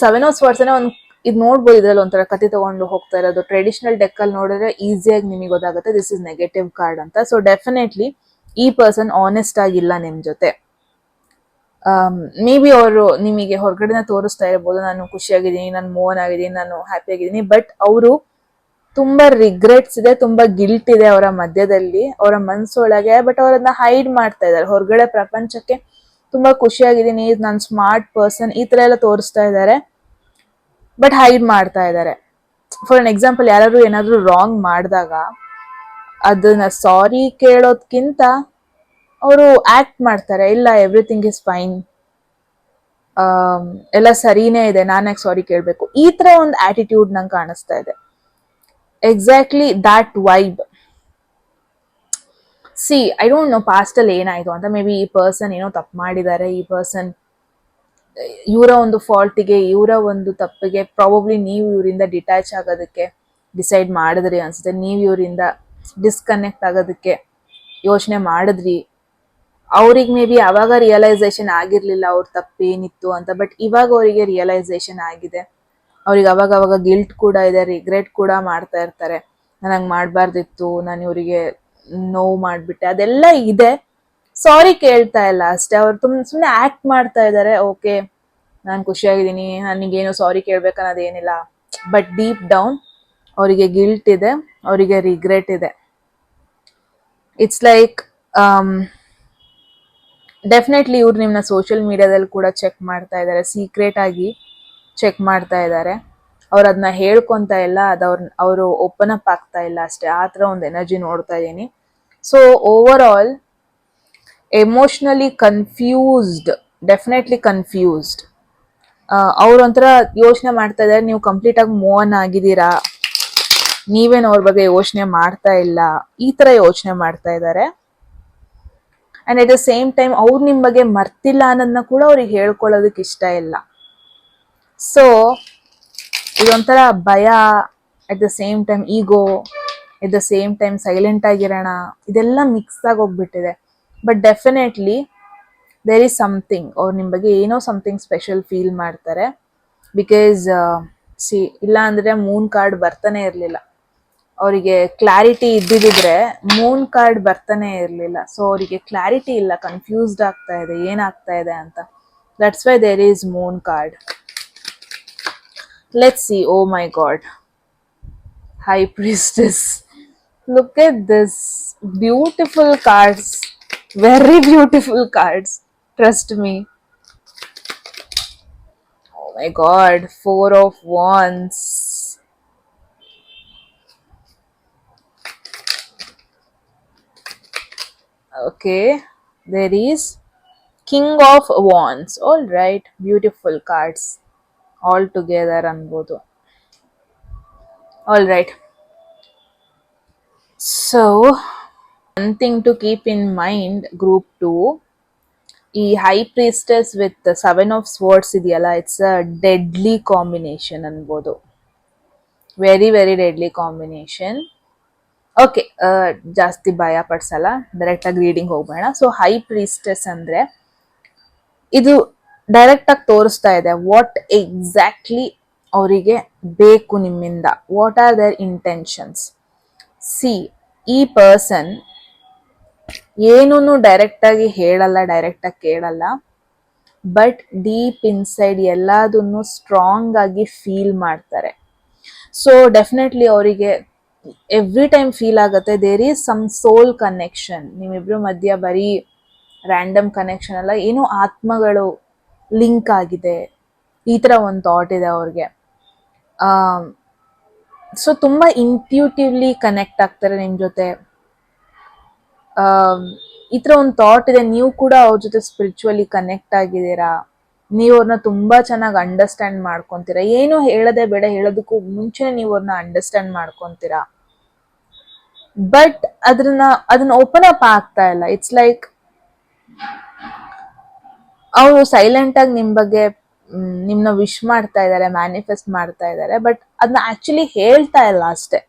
7 ಆಫ್ ಸ್ವಾರ್ಡ್ಸ್ ಅನ್ನೋ ಒಂದು ಇದು ನೋಡ್ಬೋದು, ಇದ್ರಲ್ಲಿ ಒಂಥರ ಕತೆ ತಗೊಂಡು ಹೋಗ್ತಾ ಇರೋದು. ಟ್ರೆಡಿಷನಲ್ ಡೆಕ್ ಅಲ್ಲಿ ನೋಡಿದ್ರೆ ಈಸಿಯಾಗಿ ನಿಮಗೆ ಗೊತ್ತಾಗುತ್ತೆ ದಿಸ್ ಇಸ್ ನೆಗೆಟಿವ್ ಕಾರ್ಡ್ ಅಂತ. ಸೊ ಡೆಫಿನೆಟ್ಲಿ ಈ ಪರ್ಸನ್ ಆನೆಸ್ಟ್ ಆಗಿಲ್ಲ ನಿಮ್ ಜೊತೆ. ಮೇ ಬಿ ಅವರು ನಿಮಗೆ ಹೊರಗಡೆನ ತೋರಿಸ್ತಾ ಇರ್ಬೋದು, ನಾನು ಖುಷಿಯಾಗಿದ್ದೀನಿ, ನಾನು ಮೂವ್ ಆಗಿದ್ದೀನಿ, ನಾನು ಹ್ಯಾಪಿ ಆಗಿದ್ದೀನಿ, ಬಟ್ ಅವರು ತುಂಬಾ ರಿಗ್ರೆಟ್ಸ್ ಇದೆ, ತುಂಬಾ ಗಿಲ್ಟ್ ಇದೆ ಅವರ ಮಧ್ಯದಲ್ಲಿ, ಅವರ ಮನ್ಸೊಳಗೆ, ಬಟ್ ಅವರನ್ನ ಹೈಡ್ ಮಾಡ್ತಾ ಇದ್ದಾರೆ. ಹೊರಗಡೆ ಪ್ರಪಂಚಕ್ಕೆ ತುಂಬಾ ಖುಷಿಯಾಗಿದ್ದೀನಿ, ನಾನು ಸ್ಮಾರ್ಟ್ ಪರ್ಸನ್, ಈ ತರ ಎಲ್ಲ ತೋರಿಸ್ತಾ ಇದ್ದಾರೆ, ಬಟ್ ಹೈಡ್ ಮಾಡ್ತಾ ಇದ್ದಾರೆ. ಫಾರ್ ಅನ್ ಎಕ್ಸಾಂಪಲ್, ಯಾರಾದ್ರೂ ಏನಾದ್ರು ರಾಂಗ್ ಮಾಡಿದಾಗ ಅದನ್ನ ಸಾರಿ ಕೇಳೋದ್ಕಿಂತ ಅವರು ಆಕ್ಟ್ ಮಾಡ್ತಾರೆ, ಇಲ್ಲ ಎವ್ರಿಥಿಂಗ್ ಇಸ್ ಫೈನ್, ಎಲ್ಲ ಸರಿನೇ ಇದೆ, ನಾನ್ಯಾಕೆ ಸಾರಿ ಕೇಳ್ಬೇಕು, ಈ ತರ ಒಂದು ಆಟಿಟ್ಯೂಡ್ ನಂಗೆ ಕಾಣಿಸ್ತಾ ಇದೆ. Exactly that vibe. C I don't know past ಅಲ್ಲಿ ಏನಾಯ್ತು ಅಂತ. ಮೇ ಬಿ ಈ ಪರ್ಸನ್ ಏನೋ ತಪ್ಪು ಮಾಡಿದ್ದಾರೆ, ಈ ಪರ್ಸನ್ ಇವರ ಒಂದು ಫಾಲ್ಟಿಗೆ, ಇವರ ಒಂದು ತಪ್ಪಿಗೆ ಪ್ರಾಬಬ್ಲಿ ನೀವು ಇವರಿಂದ ಡಿಟ್ಯಾಚ್ ಆಗೋದಕ್ಕೆ ಡಿಸೈಡ್ ಮಾಡಿದ್ರಿ ಅನ್ಸುತ್ತೆ, ನೀವು ಇವರಿಂದ ಡಿಸ್ಕನೆಕ್ಟ್ ಆಗೋದಕ್ಕೆ ಯೋಚನೆ ಮಾಡಿದ್ರಿ. ಅವ್ರಿಗೆ ಮೇ ಬಿ ಅವಾಗ ರಿಯಲೈಸೇಷನ್ ಆಗಿರ್ಲಿಲ್ಲ ಅವ್ರ ತಪ್ಪೇನಿತ್ತು ಅಂತ, ಬಟ್ ಇವಾಗ ಅವರಿಗೆ ರಿಯಲೈಸೇಷನ್ ಆಗಿದೆ. ಅವ್ರಿಗೆ ಅವಾಗ ಗಿಲ್ಟ್ ಕೂಡ ಇದೆ, ರಿಗ್ರೆಟ್ ಕೂಡ ಮಾಡ್ತಾ ಇರ್ತಾರೆ, ನಾನು ಹಂಗೆ ಮಾಡಬಾರ್ದಿತ್ತು, ನಾನು ಇವರಿಗೆ ನೋವು ಮಾಡಿಬಿಟ್ಟೆ, ಅದೆಲ್ಲ ಇದೆ. ಸಾರಿ ಕೇಳ್ತಾ ಇಲ್ಲ ಅಷ್ಟೇ, ಅವ್ರು ಸುಮ್ಮನೆ ಆಕ್ಟ್ ಮಾಡ್ತಾ ಇದ್ದಾರೆ. ಓಕೆ, ನಾನು ಖುಷಿಯಾಗಿದ್ದೀನಿ, ನನಗೇನು ಸಾರಿ ಕೇಳ್ಬೇಕನ್ನೋದೇನಿಲ್ಲ, ಬಟ್ ಡೀಪ್ ಡೌನ್ ಅವರಿಗೆ ಗಿಲ್ಟ್ ಇದೆ, ಅವರಿಗೆ ರಿಗ್ರೆಟ್ ಇದೆ. ಇಟ್ಸ್ ಲೈಕ್ ಡೆಫಿನೆಟ್ಲಿ ಇವ್ರು ನಿಮ್ಮನ್ನ ಸೋಷಿಯಲ್ ಮೀಡಿಯಾದಲ್ಲಿ ಕೂಡ ಚೆಕ್ ಮಾಡ್ತಾ ಇದ್ದಾರೆ, ಸೀಕ್ರೆಟ್ ಆಗಿ ಚೆಕ್ ಮಾಡ್ತಾ ಇದ್ದಾರೆ. ಅವ್ರು ಅದನ್ನ ಹೇಳ್ಕೊಂತ ಇಲ್ಲ, ಅವರು ಓಪನ್ ಅಪ್ ಆಗ್ತಾ ಇಲ್ಲ ಅಷ್ಟೇ, ಆ ಥರ ಒಂದು ಎನರ್ಜಿ ನೋಡ್ತಾ ಇದ್ದೀನಿ. So over all emotionally confused, definitely confused. ಅವ್ರೊಂಥರ ಯೋಚನೆ ಮಾಡ್ತಾ ಇದ್ದಾರೆ, ನೀವು ಕಂಪ್ಲೀಟ್ ಆಗಿ ಮೂವ್ ಆನ್ ಆಗಿದ್ದೀರಾ, ನೀವೇನು ಅವ್ರ ಬಗ್ಗೆ ಯೋಚನೆ ಮಾಡ್ತಾ ಇಲ್ಲ, ಈ ತರ ಯೋಚನೆ ಮಾಡ್ತಾ ಇದ್ದಾರೆ. And at the same time ಅವ್ರು ನಿಮ್ ಬಗ್ಗೆ ಮರ್ತಿಲ್ಲ ಅನ್ನೋದನ್ನ ಕೂಡ ಅವ್ರಿಗೆ ಹೇಳ್ಕೊಳ್ಳೋದಕ್ಕೆ ಇಷ್ಟ ಇಲ್ಲ. ಸೊ ಇದೊಂಥರ ಭಯ, at the same time ego, at the same time silent ಆಗಿರೋಣ, ಇದೆಲ್ಲ ಮಿಕ್ಸ್ ಆಗಿ ಹೋಗ್ಬಿಟ್ಟಿದೆ. But definitely there is something, ಅವ್ರು ನಿಮ್ ಬಗ್ಗೆ ಏನೋ ಸಮಥಿಂಗ್ ಸ್ಪೆಷಲ್ ಫೀಲ್ ಮಾಡ್ತಾರೆ. ಬಿಕಾಸ್ ಸಿ ಇಲ್ಲ ಅಂದ್ರೆ ಮೂನ್ ಕಾರ್ಡ್ ಬರ್ತಾನೆ ಇರಲಿಲ್ಲ. ಅವರಿಗೆ ಕ್ಲಾರಿಟಿ ಇದ್ದಿದ್ರೆ ಮೂನ್ ಕಾರ್ಡ್ ಬರ್ತಾನೆ ಇರಲಿಲ್ಲ. ಸೊ ಅವರಿಗೆ ಕ್ಲಾರಿಟಿ ಇಲ್ಲ, ಕನ್ಫ್ಯೂಸ್ಡ್ ಆಗ್ತಾ ಇದೆ ಏನಾಗ್ತಾ ಇದೆ ಅಂತ. That's why there is moon card. Let's see. Oh my god, high priestess. Look at this. Beautiful cards. Very beautiful cards. Trust me. Oh my god. Four of Wands. Okay. There is King of Wands. Alright. Beautiful cards. All together ಅನ್ಬೋದು. Alright. So, one thing to keep in mind, group 2, ಈ high ಪ್ರೀಸ್ಟೆಸ್ with seven of ಸ್ವರ್ಡ್ಸ್ ಇದೆಯಲ್ಲ, it's a deadly combination ಅನ್ಬೋದು. Very very deadly combination. Okay, ಜಾಸ್ತಿ ಭಯ ಪಡ್ಸಲ್ಲ, direct ಆಗಿ reading ಹೋಗೋಣ. So high ಪ್ರೀಸ್ಟೆಸ್ ಅಂದ್ರೆ ಇದು ಡೈರೆಕ್ಟ್ ಆಗಿ ತೋರಿಸ್ತಾ ಇದೆ ವಾಟ್ ಎಕ್ಸಾಕ್ಟ್ಲಿ ಅವರಿಗೆ ಬೇಕು ನಿಮ್ಮಿಂದ. What are their intentions. See, ಈ ಪರ್ಸನ್ ಏನೂ ಡೈರೆಕ್ಟ್ ಆಗಿ ಹೇಳಲ್ಲ, ಡೈರೆಕ್ಟ್ ಆಗಿ ಕೇಳಲ್ಲ, ಬಟ್ ಡೀಪ್ ಇನ್ಸೈಡ್ ಎಲ್ಲದನ್ನು ಸ್ಟ್ರಾಂಗ್ ಆಗಿ ಫೀಲ್ ಮಾಡ್ತಾರೆ. ಸೊ ಡೆಫಿನೆಟ್ಲಿ ಅವರಿಗೆ ಎವ್ರಿ ಟೈಮ್ ಫೀಲ್ ಆಗುತ್ತೆ there is some soul connection. ನಿಮ್ಮಿಬ್ರು ಮಧ್ಯ ಬರೀ ರ್ಯಾಂಡಮ್ ಕನೆಕ್ಷನ್ ಅಲ್ಲ, ಏನೋ ಆತ್ಮಗಳು ಲಿಂಕ್ ಆಗಿದೆ, ಈ ಥರ ಒಂದು ಥಾಟ್ ಇದೆ ಅವ್ರಿಗೆ. ಸೊ ತುಂಬ ಇಂಟ್ಯೂಟಿವ್ಲಿ ಕನೆಕ್ಟ್ ಆಗ್ತಾರೆ ನಿಮ್ಮ ಜೊತೆ. ಈ ಥರ ಒಂದು ಥಾಟ್ ಇದೆ. ನೀವು ಕೂಡ ಅವ್ರ ಜೊತೆ ಸ್ಪಿರಿಚುವಲಿ ಕನೆಕ್ಟ್ ಆಗಿದ್ದೀರಾ. ನೀವು ಅವ್ರನ್ನ ತುಂಬಾ ಚೆನ್ನಾಗಿ ಅಂಡರ್ಸ್ಟ್ಯಾಂಡ್ ಮಾಡ್ಕೊಂತೀರಾ. ಏನು ಹೇಳದೆ ಬೇಡ, ಹೇಳೋದಕ್ಕೂ ಮುಂಚೆ ನೀವು ಅವ್ರನ್ನ ಅಂಡರ್ಸ್ಟ್ಯಾಂಡ್ ಮಾಡ್ಕೊಂತೀರಾ. ಬಟ್ ಅದನ್ನ ಓಪನ್ ಅಪ್ ಆಗ್ತಾ ಇಲ್ಲ. ಇಟ್ಸ್ ಲೈಕ್ ಅವರು ಸೈಲೆಂಟ್ ಆಗಿ ನಿಮ್ ಬಗ್ಗೆ ನಿಮ್ನ ವಿಶ್ ಮಾಡ್ತಾ ಇದ್ದಾರೆ, ಮ್ಯಾನಿಫೆಸ್ಟ್ ಮಾಡ್ತಾ ಇದ್ದಾರೆ, ಬಟ್ ಅದನ್ನ ಆಕ್ಚುಲಿ ಹೇಳ್ತಾ ಇಲ್ಲ ಅಷ್ಟೇ.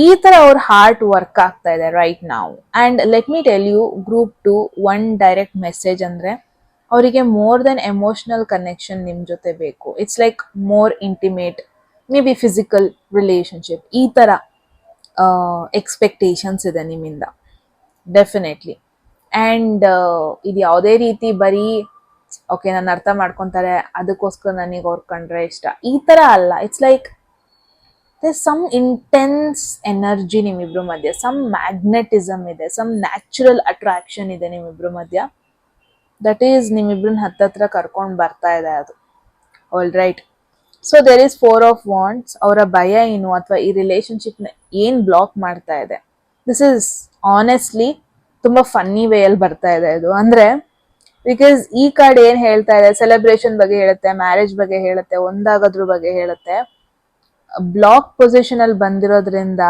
ಈ ತರ ಅವ್ರ ಹಾರ್ಟ್ ವರ್ಕ್ ಆಗ್ತಾ ಇದೆ ರೈಟ್ ನಾವು. And let me tell you, group 2 one direct message ಅಂದ್ರೆ ಅವರಿಗೆ ಮೋರ್ ದೆನ್ ಎಮೋಷನಲ್ ಕನೆಕ್ಷನ್ ನಿಮ್ ಜೊತೆ ಬೇಕು. It's like more intimate, maybe physical relationship, ಈ ತರ ಎಕ್ಸ್ಪೆಕ್ಟೇಷನ್ಸ್ ಇದೆ ನಿಮ್ಮಿಂದ ಡೆಫಿನೆಟ್ಲಿ. ಅಂಡ್ ಇದು ಯಾವುದೇ ರೀತಿ ಬರೀ ಓಕೆ ನಾನು ಅರ್ಥ ಮಾಡ್ಕೊಂತಾರೆ ಅದಕ್ಕೋಸ್ಕರ ನನಗೆ ಅವ್ರು ಕಂಡ್ರೆ ಇಷ್ಟ, ಈ ತರ ಅಲ್ಲ. It's like some intense energy ನಿಮ್ಮಿಬ್ರು ಮಧ್ಯ, ಸಮ್ ಮ್ಯಾಗ್ನೆಟಿಸಮ್ ಇದೆ, ಸಮ್ ನ್ಯಾಚುರಲ್ ಅಟ್ರಾಕ್ಷನ್ ಇದೆ ನಿಮ್ಮಿಬ್ರು ಮಧ್ಯ. ದಟ್ ಈಸ್ ನಿಮ್ಮಿಬ್ರನ್ನ ಹತ್ತತ್ರ ಕರ್ಕೊಂಡು ಬರ್ತಾ ಇದೆ ಅದು. All right. So there is four of wands. ಅವರ ಭಯ ಏನು ಅಥವಾ ಈ ರಿಲೇಶನ್ಶಿಪ್ನ ಏನ್ ಬ್ಲಾಕ್ ಮಾಡ್ತಾ ಇದೆ? ದಿಸ್ ಇಸ್ ಆನೆಸ್ಟ್ಲಿ ತುಂಬಾ ಫನ್ನಿ ವೇಯಲ್ಲಿ ಬರ್ತಾ ಇದೆ ಇದು. ಅಂದ್ರೆ ಬಿಕಾಸ್ ಈ ಕಾರ್ಡ್ ಏನ್ ಹೇಳ್ತಾ ಇದೆ, ಸೆಲೆಬ್ರೇಷನ್ ಬಗ್ಗೆ ಹೇಳುತ್ತೆ, ಮ್ಯಾರೇಜ್ ಬಗ್ಗೆ ಹೇಳುತ್ತೆ, ಒಂದಾಗೋದ್ರ ಬಗ್ಗೆ ಹೇಳುತ್ತೆ. ಬ್ಲಾಕ್ ಪೊಸಿಷನ್ ಅಲ್ಲಿ ಬಂದಿರೋದ್ರಿಂದ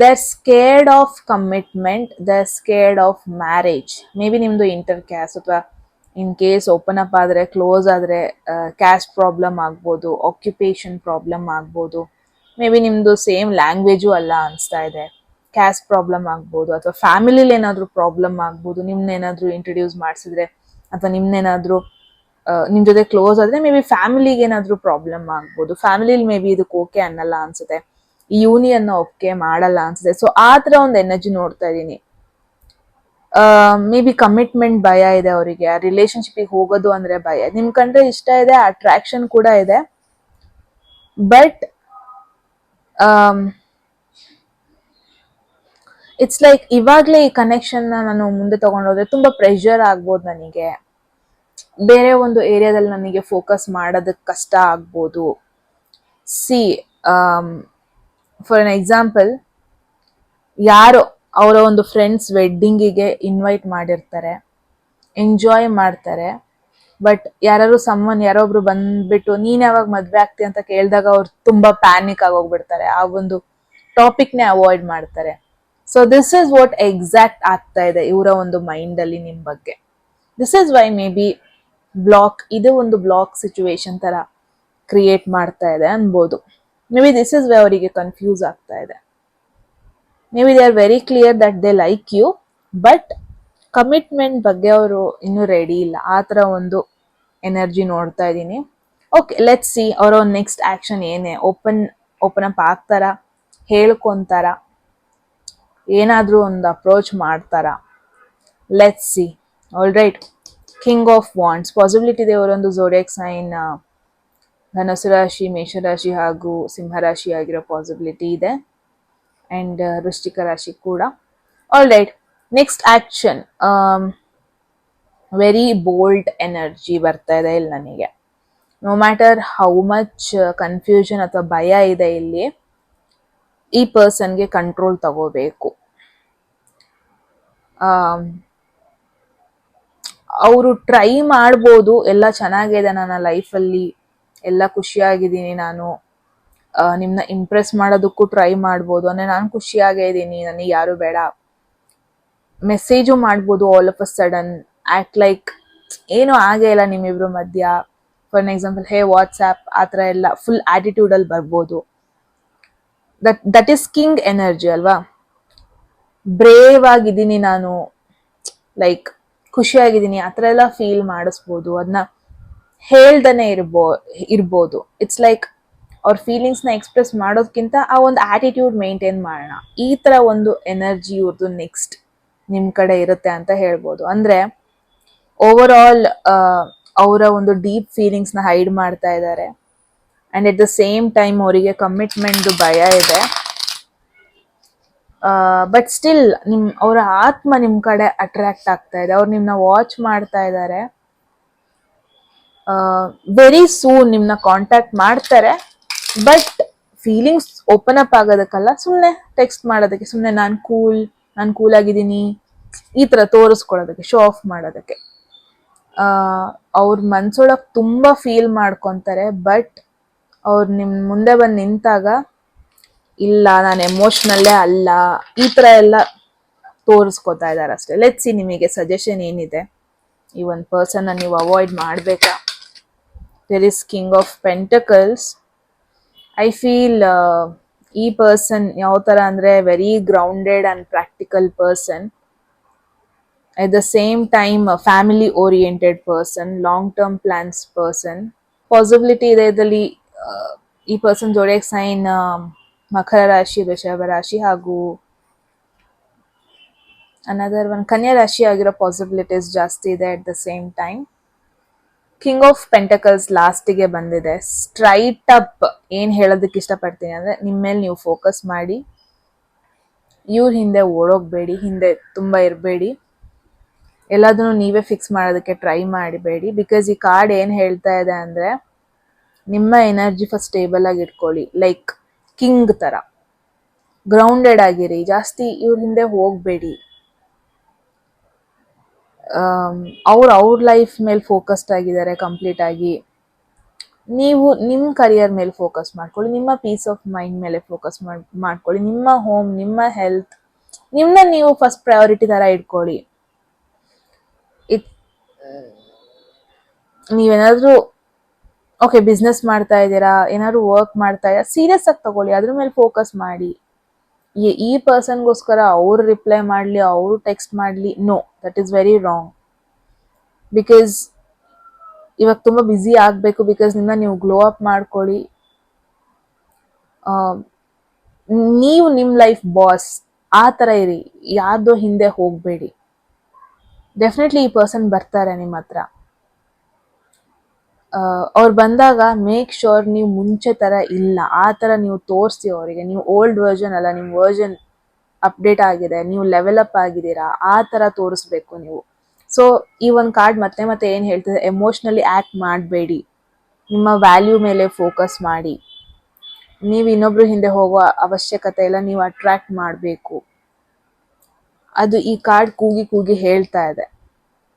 they are scared of commitment, they are scared of marriage. May be ನಿಮ್ದು ಇಂಟರ್ ಕ್ಯಾಸ್ಟ್ ಅಥವಾ ಇನ್ ಕೇಸ್ ಓಪನ್ ಅಪ್ ಆದ್ರೆ, ಕ್ಲೋಸ್ ಆದ್ರೆ ಕ್ಯಾಸ್ಟ್ ಪ್ರಾಬ್ಲಮ್ ಆಗ್ಬೋದು, ಆಕ್ಯುಪೇಷನ್ ಪ್ರಾಬ್ಲಮ್ ಆಗ್ಬೋದು, ಮೇ ಬಿ ನಿಮ್ದು ಸೇಮ್ ಲ್ಯಾಂಗ್ವೇಜು ಅಲ್ಲ ಅನ್ಸ್ತಾ ಇದೆ, ಕ್ಯಾಸ್ಟ್ ಪ್ರಾಬ್ಲಮ್ ಆಗ್ಬೋದು, ಅಥವಾ ಫ್ಯಾಮಿಲಿಲಿ ಏನಾದ್ರು ಪ್ರಾಬ್ಲಮ್ ಆಗ್ಬೋದು. ನಿಮ್ನೇನಾದ್ರು ಇಂಟ್ರೊಡ್ಯೂಸ್ ಮಾಡಿಸಿದ್ರೆ ಅಥವಾ ನಿಮ್ನೇನಾದ್ರು ನಿಮ್ ಜೊತೆ ಕ್ಲೋಸ್ ಆದ್ರೆ ಮೇ ಬಿ ಫ್ಯಾಮಿಲಿಗೆ ಏನಾದ್ರು ಪ್ರಾಬ್ಲಮ್ ಆಗ್ಬೋದು. ಫ್ಯಾಮಿಲಿಲಿ ಮೇ ಬಿ ಇದಕ್ಕೆ ಓಕೆ ಅನ್ನಲ್ಲ ಅನ್ಸುತ್ತೆ, ಈ ಯೂನಿಯನ್ ಓಕೆ ಮಾಡಲ್ಲ ಅನ್ಸುತ್ತೆ. ಸೊ ಆ ತರ ಒಂದು ಎನರ್ಜಿ ನೋಡ್ತಾ ಇದೀನಿ. ಮೇ ಬಿ ಕಮಿಟ್ಮೆಂಟ್ ಭಯ ಇದೆ ಅವರಿಗೆ, ಆ ರಿಲೇಶನ್ಶಿಪ್ಗೆ ಹೋಗೋದು ಅಂದ್ರೆ ಭಯ. ನಿಮ್ ಕಂಡ್ರೆ ಇಷ್ಟ ಇದೆ, ಅಟ್ರಾಕ್ಷನ್ ಕೂಡ ಇದೆ, ಬಟ್ ಇಟ್ಸ್ ಲೈಕ್ ಇವಾಗ್ಲೇ ಈ ಕನೆಕ್ಷನ್ ನಾನು ಮುಂದೆ ತಗೊಂಡೋದ್ರೆ ತುಂಬಾ ಪ್ರೆಷರ್ ಆಗ್ಬೋದು ನನಗೆ, ಬೇರೆ ಒಂದು ಏರಿಯಾದಲ್ಲಿ ನನಗೆ ಫೋಕಸ್ ಮಾಡೋದಕ್ಕೆ ಕಷ್ಟ ಆಗ್ಬೋದು. ಸಿ, ಫಾರ್ ಎನ್ ಎಕ್ಸಾಂಪಲ್, ಯಾರೋ ಅವರ ಒಂದು ಫ್ರೆಂಡ್ಸ್ ವೆಡ್ಡಿಂಗಿಗೆ ಇನ್ವೈಟ್ ಮಾಡಿರ್ತಾರೆ, ಎಂಜಾಯ್ ಮಾಡ್ತಾರೆ, ಬಟ್ ಯಾರೊಬ್ರು ಬಂದ್ಬಿಟ್ಟು ನೀನ್ ಯಾವಾಗ ಮದ್ವೆ ಆಗ್ತಿ ಅಂತ ಕೇಳಿದಾಗ ಅವ್ರು ತುಂಬಾ ಪ್ಯಾನಿಕ್ ಆಗೋಗ್ಬಿಡ್ತಾರೆ, ಆ ಒಂದು ಟಾಪಿಕ್ನೇ ಅವಾಯ್ಡ್ ಮಾಡ್ತಾರೆ. So this is what exact ಆಗ್ತಾ ಇದೆ ಇವರ ಒಂದು ಮೈಂಡ್ ಅಲ್ಲಿ ನಿಮ್ ಬಗ್ಗೆ. This is why maybe block, ಇದು ಒಂದು ಬ್ಲಾಕ್ ಸಿಚುವೇಶನ್ ತರ ಕ್ರಿಯೇಟ್ ಮಾಡ್ತಾ ಇದೆ ಅನ್ಬೋದು. Maybe this is why ಅವರಿಗೆ ಕನ್ಫ್ಯೂಸ್ ಆಗ್ತಾ ಇದೆ. Maybe they are very clear that they like you, but commitment ಬಗ್ಗೆ ಅವರು ಇನ್ನೂ ರೆಡಿ ಇಲ್ಲ. ಆ ತರ ಒಂದು ಎನರ್ಜಿ ನೋಡ್ತಾ ಇದ್ದೀನಿ. ಓಕೆ, ಲೆಟ್ಸ್ ಸಿ ಅವರ ನೆಕ್ಸ್ಟ್ ಆಕ್ಷನ್ ಏನೇ. ಓಪನ್ ಅಪ್ ಆಗ್ತಾರ, ಹೇಳ್ಕೊಂತಾರ, ಏನಾದರೂ ಒಂದು ಅಪ್ರೋಚ್ ಮಾಡ್ತಾರ. Let's see. All right, king of wands possibility ಇದೆ. ಅವರೊಂದು ಝೋಡಿಯಾಕ್ ಸೈನ್ ಧನುಸು ರಾಶಿ, ಮೇಷರಾಶಿ ಹಾಗೂ ಸಿಂಹರಾಶಿ ಆಗಿರೋ ಪಾಸಿಬಿಲಿಟಿ ಇದೆ. ಅಂಡ್ ವೃಶ್ಚಿಕ ರಾಶಿ ಕೂಡ. All right, next action. Very bold energy ಬರ್ತಾ ಇದೆ ಇಲ್ಲಿ ನನಗೆ. No matter how much confusion ಅಥವಾ ಭಯ ಇದೆ ಇಲ್ಲಿ, ಈ ಪರ್ಸನ್ಗೆ ಕಂಟ್ರೋಲ್ ತಗೋಬೇಕು. ಅವರು ಟ್ರೈ ಮಾಡ್ಬೋದು, ಎಲ್ಲ ಚೆನ್ನಾಗಿದೆ ನನ್ನ ಲೈಫಲ್ಲಿ, ಎಲ್ಲ ಖುಷಿಯಾಗಿದ್ದೀನಿ ನಾನು, ನಿಮ್ಮನ್ನ ಇಂಪ್ರೆಸ್ ಮಾಡೋದಕ್ಕೂ ಟ್ರೈ ಮಾಡ್ಬೋದು, ಅಂದರೆ ನಾನು ಖುಷಿಯಾಗೇ ಇದ್ದೀನಿ, ನನಗೆ ಯಾರು ಬೇಡ, ಮೆಸೇಜು ಮಾಡ್ಬೋದು. All of a sudden act like ಏನು ಆಗೇ ಇಲ್ಲ ನಿಮ್ಮಿಬ್ರು ಮಧ್ಯ. ಫಾರ್ ಎಕ್ಸಾಂಪಲ್, ಹೇ ವಾಟ್ಸ್ಆ್ಯಪ್ ಆ ಥರ ಎಲ್ಲ ಫುಲ್ ಆಟಿಟ್ಯೂಡಲ್ಲಿ ಬರ್ಬೋದು. ದಟ್ ಈಸ್ ಕಿಂಗ್ ಎನರ್ಜಿ ಅಲ್ವಾ. ಬ್ರೇವ್ ಆಗಿದ್ದೀನಿ ನಾನು, ಲೈಕ್ ಖುಷಿಯಾಗಿದ್ದೀನಿ ಆ ಥರ ಎಲ್ಲ ಫೀಲ್ ಮಾಡಿಸ್ಬೋದು. ಅದನ್ನ ಹೇಳ್ದನೇ ಇರ್ಬೋದು. ಇಟ್ಸ್ ಲೈಕ್ ಅವ್ರ ಫೀಲಿಂಗ್ಸ್ನ ಎಕ್ಸ್ಪ್ರೆಸ್ ಮಾಡೋದಕ್ಕಿಂತ ಆ ಒಂದು ಆಟಿಟ್ಯೂಡ್ ಮೇಂಟೈನ್ ಮಾಡೋಣ, ಈ ಥರ ಒಂದು ಎನರ್ಜಿ ಇವ್ರದ್ದು ನೆಕ್ಸ್ಟ್ ನಿಮ್ಮ ಕಡೆ ಇರುತ್ತೆ ಅಂತ ಹೇಳ್ಬೋದು. ಅಂದರೆ ಓವರ್ ಆಲ್ ಅವರ ಒಂದು ಡೀಪ್ ಫೀಲಿಂಗ್ಸ್ನ ಹೈಡ್ ಮಾಡ್ತಾ ಇದ್ದಾರೆ. And at the same time ಅವರಿಗೆ ಕಮಿಟ್ಮೆಂಟ್ದು ಭಯ ಇದೆ. ಬಟ್ ಸ್ಟಿಲ್ ಅವರ ಆತ್ಮ ನಿಮ್ಮ ಕಡೆ ಅಟ್ರಾಕ್ಟ್ ಆಗ್ತಾ ಇದೆ. ಅವ್ರು ನಿಮ್ಮನ್ನ ವಾಚ್ ಮಾಡ್ತಾ ಇದ್ದಾರೆ. ವೆರಿ ಸೂನ್ ನಿಮ್ಮನ್ನ ಕಾಂಟ್ಯಾಕ್ಟ್ ಮಾಡ್ತಾರೆ. ಬಟ್ ಫೀಲಿಂಗ್ಸ್ ಓಪನ್ ಅಪ್ ಆಗೋದಕ್ಕಲ್ಲ, ಸುಮ್ಮನೆ ಟೆಕ್ಸ್ಟ್ ಮಾಡೋದಕ್ಕೆ, ಸುಮ್ಮನೆ ನಾನು ಕೂಲ್ ಆಗಿದ್ದೀನಿ ಈ ಥರ ತೋರಿಸ್ಕೊಳ್ಳೋದಕ್ಕೆ, ಶೋ ಆಫ್ ಮಾಡೋದಕ್ಕೆ. ಅವ್ರ ಮನ್ಸೊಳಗೆ ತುಂಬ ಫೀಲ್ ಮಾಡ್ಕೊತಾರೆ. ಬಟ್ ಅವ್ರು ನಿಮ್ಮ ಮುಂದೆ ಬಂದು ನಿಂತಾಗ ಇಲ್ಲ ನಾನು ಎಮೋಷ್ನಲ್ಲೇ ಅಲ್ಲ, ಈ ಥರ ಎಲ್ಲ ತೋರಿಸ್ಕೊತಾ ಇದ್ದಾರೆ ಅಷ್ಟೇ. ಲೆಟ್ಸ್ ಸಿ ನಿಮಗೆ ಸಜೆಷನ್ ಏನಿದೆ. ಈ ಒಂದು ಪರ್ಸನ್ನ ನೀವು ಅವಾಯ್ಡ್ ಮಾಡಬೇಕಾ? There is king of pentacles. I feel ಈ ಪರ್ಸನ್ ಯಾವ ಥರ ಅಂದರೆ very grounded and practical person. At the same time family oriented person, long term plans person. Possibility ಇದೆ ಇದರಲ್ಲಿ ಈ ಪರ್ಸನ್ ಜೋಡಿಯಾಕ್ ಸೈನ್ ಮಕರ ರಾಶಿ, ವೃಷಭ ರಾಶಿ ಹಾಗೂ ಅನದರ್ ಒನ್ ಕನ್ಯಾ ರಾಶಿ ಆಗಿರೋ ಪಾಸಿಬಿಲಿಟೀಸ್ ಜಾಸ್ತಿ ಇದೆ. At the same time king of pentacles ಲಾಸ್ಟಿಗೆ ಬಂದಿದೆ. ಸ್ಟ್ರೈಟ್ ಅಪ್ ಏನು ಹೇಳೋದಕ್ಕೆ ಇಷ್ಟಪಡ್ತೀನಿ ಅಂದರೆ, ನಿಮ್ಮ ಮೇಲೆ ನೀವು ಫೋಕಸ್ ಮಾಡಿ, ಇವ್ರ ಹಿಂದೆ ಓಡೋಗ್ಬೇಡಿ, ಹಿಂದೆ ತುಂಬ ಇರಬೇಡಿ, ಎಲ್ಲದನ್ನು ನೀವೇ ಫಿಕ್ಸ್ ಮಾಡೋದಕ್ಕೆ ಟ್ರೈ ಮಾಡಬೇಡಿ. ಬಿಕಾಸ್ ಈ ಕಾರ್ಡ್ ಏನು ಹೇಳ್ತಾ ಇದೆ ಅಂದರೆ, ನಿಮ್ಮ ಎನರ್ಜಿ ಫಸ್ಟ್ ಸ್ಟೇಬಲ್ ಆಗಿ ಇಟ್ಕೊಳ್ಳಿ, ಲೈಕ್ ಕಿಂಗ್ ಥರ ಗ್ರೌಂಡೆಡ್ ಆಗಿರಿ, ಜಾಸ್ತಿ ಇವ್ರ ಹಿಂದೆ ಹೋಗಬೇಡಿ. ಅವ್ರ ಲೈಫ್ ಮೇಲೆ ಫೋಕಸ್ಡ್ ಆಗಿದ್ದಾರೆ ಕಂಪ್ಲೀಟ್ ಆಗಿ. ನೀವು ನಿಮ್ಮ ಕರಿಯರ್ ಮೇಲೆ ಫೋಕಸ್ ಮಾಡ್ಕೊಳ್ಳಿ, ನಿಮ್ಮ ಪೀಸ್ ಆಫ್ ಮೈಂಡ್ ಮೇಲೆ ಫೋಕಸ್ ಮಾಡ್ಕೊಳ್ಳಿ, ನಿಮ್ಮ ಹೋಮ್, ನಿಮ್ಮ ಹೆಲ್ತ್, ನಿಮ್ಮನ್ನ ನೀವು ಫಸ್ಟ್ ಪ್ರಯಾರಿಟಿ ಥರ ಇಟ್ಕೊಳ್ಳಿ. ನೀವೇನಾದರೂ ಓಕೆ ಬಿಸ್ನೆಸ್ ಮಾಡ್ತಾ ಇದ್ದೀರಾ, ಏನಾದ್ರು ವರ್ಕ್ ಮಾಡ್ತಾ ಇದ್ದೀರಾ, ಸೀರಿಯಸ್ ಆಗಿ ತಗೊಳ್ಳಿ, ಅದ್ರ ಮೇಲೆ ಫೋಕಸ್ ಮಾಡಿ. ಈ ಪರ್ಸನ್ಗೋಸ್ಕರ ಅವ್ರು ರಿಪ್ಲೈ ಮಾಡಲಿ, ಅವರು ಟೆಕ್ಸ್ಟ್ ಮಾಡಲಿ, no, that is very wrong. Because ಇವಾಗ ತುಂಬ ಬ್ಯುಸಿ ಆಗಬೇಕು, ಬಿಕಾಸ್ ನೀವು ಗ್ಲೋ ಅಪ್ ಮಾಡ್ಕೊಳ್ಳಿ. ನೀವು ನಿಮ್ಮ ಲೈಫ್ ಬಾಸ್ ಆ ಥರ ಇರಿ, ಯಾರ್ದೋ ಹಿಂದೆ ಹೋಗಬೇಡಿ. ಡೆಫಿನೆಟ್ಲಿ ಈ ಪರ್ಸನ್ ಬರ್ತಾರೆ ನಿಮ್ಮ ಹತ್ರ. ಅವ್ರು ಬಂದಾಗ ಮೇಕ್ ಶೋರ್ ನೀವು ಮುಂಚೆ ಥರ ಇಲ್ಲ, ಆ ಥರ ನೀವು ತೋರಿಸಿ ಅವರಿಗೆ. ನೀವು ಓಲ್ಡ್ ವರ್ಷನ್ ಅಲ್ಲ, ನಿಮ್ಮ ವರ್ಷನ್ ಅಪ್ಡೇಟ್ ಆಗಿದೆ, ನೀವು ಲೆವೆಲ್ ಅಪ್ ಆಗಿದ್ದೀರಾ, ಆ ಥರ ತೋರಿಸ್ಬೇಕು ನೀವು. ಸೊ ಈ ಒಂದು ಕಾರ್ಡ್ ಮತ್ತೆ ಮತ್ತೆ ಏನು ಹೇಳ್ತಿದೆ, ಎಮೋಷ್ನಲಿ ಆ್ಯಕ್ಟ್ ಮಾಡಬೇಡಿ, ನಿಮ್ಮ ವ್ಯಾಲ್ಯೂ ಮೇಲೆ ಫೋಕಸ್ ಮಾಡಿ. ನೀವು ಇನ್ನೊಬ್ರು ಹಿಂದೆ ಹೋಗೋ ಅವಶ್ಯಕತೆ ಇಲ್ಲ, ನೀವು ಅಟ್ರಾಕ್ಟ್ ಮಾಡಬೇಕು. ಅದು ಈ ಕಾರ್ಡ್ ಕೂಗಿ ಕೂಗಿ ಹೇಳ್ತಾ ಇದೆ.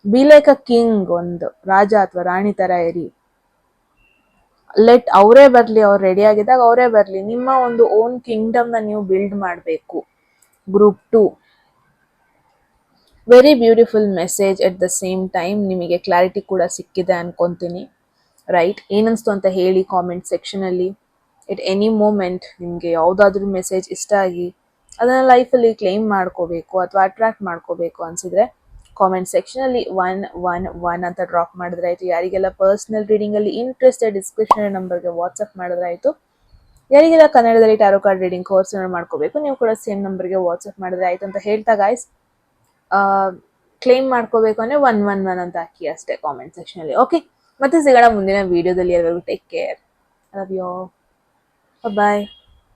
ಬಿ ಲೈಕ್ ಅ ಕಿಂಗ್, ಒಂದು ರಾಜ ಅಥವಾ ರಾಣಿ ಥರ ಇರಿ. ಲೆಟ್ ಅವರೇ ಬರಲಿ, ಅವ್ರು ರೆಡಿ ಆಗಿದ್ದಾಗ ಅವರೇ ಬರಲಿ. ನಿಮ್ಮ ಒಂದು ಓನ್ ಕಿಂಗ್ಡಮ್ನ ನೀವು ಬಿಲ್ಡ್ ಮಾಡಬೇಕು. Group 2 very beautiful message. At the same time ನಿಮಗೆ ಕ್ಲಾರಿಟಿ ಕೂಡ ಸಿಕ್ಕಿದೆ ಅನ್ಕೊತೀನಿ. ರೈಟ್, ಏನನ್ನಿಸ್ತು ಅಂತ ಹೇಳಿ ಕಾಮೆಂಟ್ ಸೆಕ್ಷನಲ್ಲಿ. ಎಟ್ ಎನಿ ಮೂಮೆಂಟ್ ನಿಮಗೆ ಯಾವುದಾದ್ರೂ ಮೆಸೇಜ್ ಇಷ್ಟ ಆಗಿ ಅದನ್ನು ಲೈಫಲ್ಲಿ ಕ್ಲೇಮ್ ಮಾಡ್ಕೋಬೇಕು ಅಥವಾ ಅಟ್ರಾಕ್ಟ್ ಮಾಡ್ಕೋಬೇಕು ಅನಿಸಿದ್ರೆ ಕಾಮೆಂಟ್ ಸೆಕ್ಷನ್ ಅಲ್ಲಿ 111 ಅಂತ ಡ್ರಾಪ್ ಮಾಡಿದ್ರೆ ಆಯ್ತು. ಯಾರಿಗೆಲ್ಲ ಪರ್ಸನಲ್ ರೀಡಿಂಗ್ ಅಲ್ಲಿ ಇಂಟ್ರೆಸ್ಟೆಡ್ ಡಿಸ್ಕ್ರಿಪ್ಷನ್ ನಂಬರ್ಗೆ ವಾಟ್ಸ್ಆಪ್ ಮಾಡಿದ್ರೆ ಆಯ್ತು. ಯಾರಿಗೆಲ್ಲ ಕನ್ನಡದಲ್ಲಿ ಟ್ಯಾರೋ ಕಾರ್ಡ್ ರೀಡಿಂಗ್ ಕೋರ್ಸ್ ಮಾಡ್ಕೋಬೇಕು, ನೀವು ಕೂಡ ಸೇಮ್ ನಂಬರ್ಗೆ ವಾಟ್ಸ್ಆಪ್ ಮಾಡಿದ್ರೆ ಆಯ್ತು ಅಂತ ಹೇಳ್ತಾ ಗಾಯ್ಸ್, ಕ್ಲೇಮ್ ಮಾಡ್ಕೋಬೇಕು ಅಂದ್ರೆ 111 ಅಂತ ಹಾಕಿ ಅಷ್ಟೇ ಕಾಮೆಂಟ್ ಸೆಕ್ಷನ್ ಅಲ್ಲಿ. ಓಕೆ, ಮತ್ತೆ ಸಿಗೋಣ ಮುಂದಿನ ವಿಡಿಯೋದಲ್ಲಿ. ಎಲ್ಲರಿಗೂ take care, love you, bye.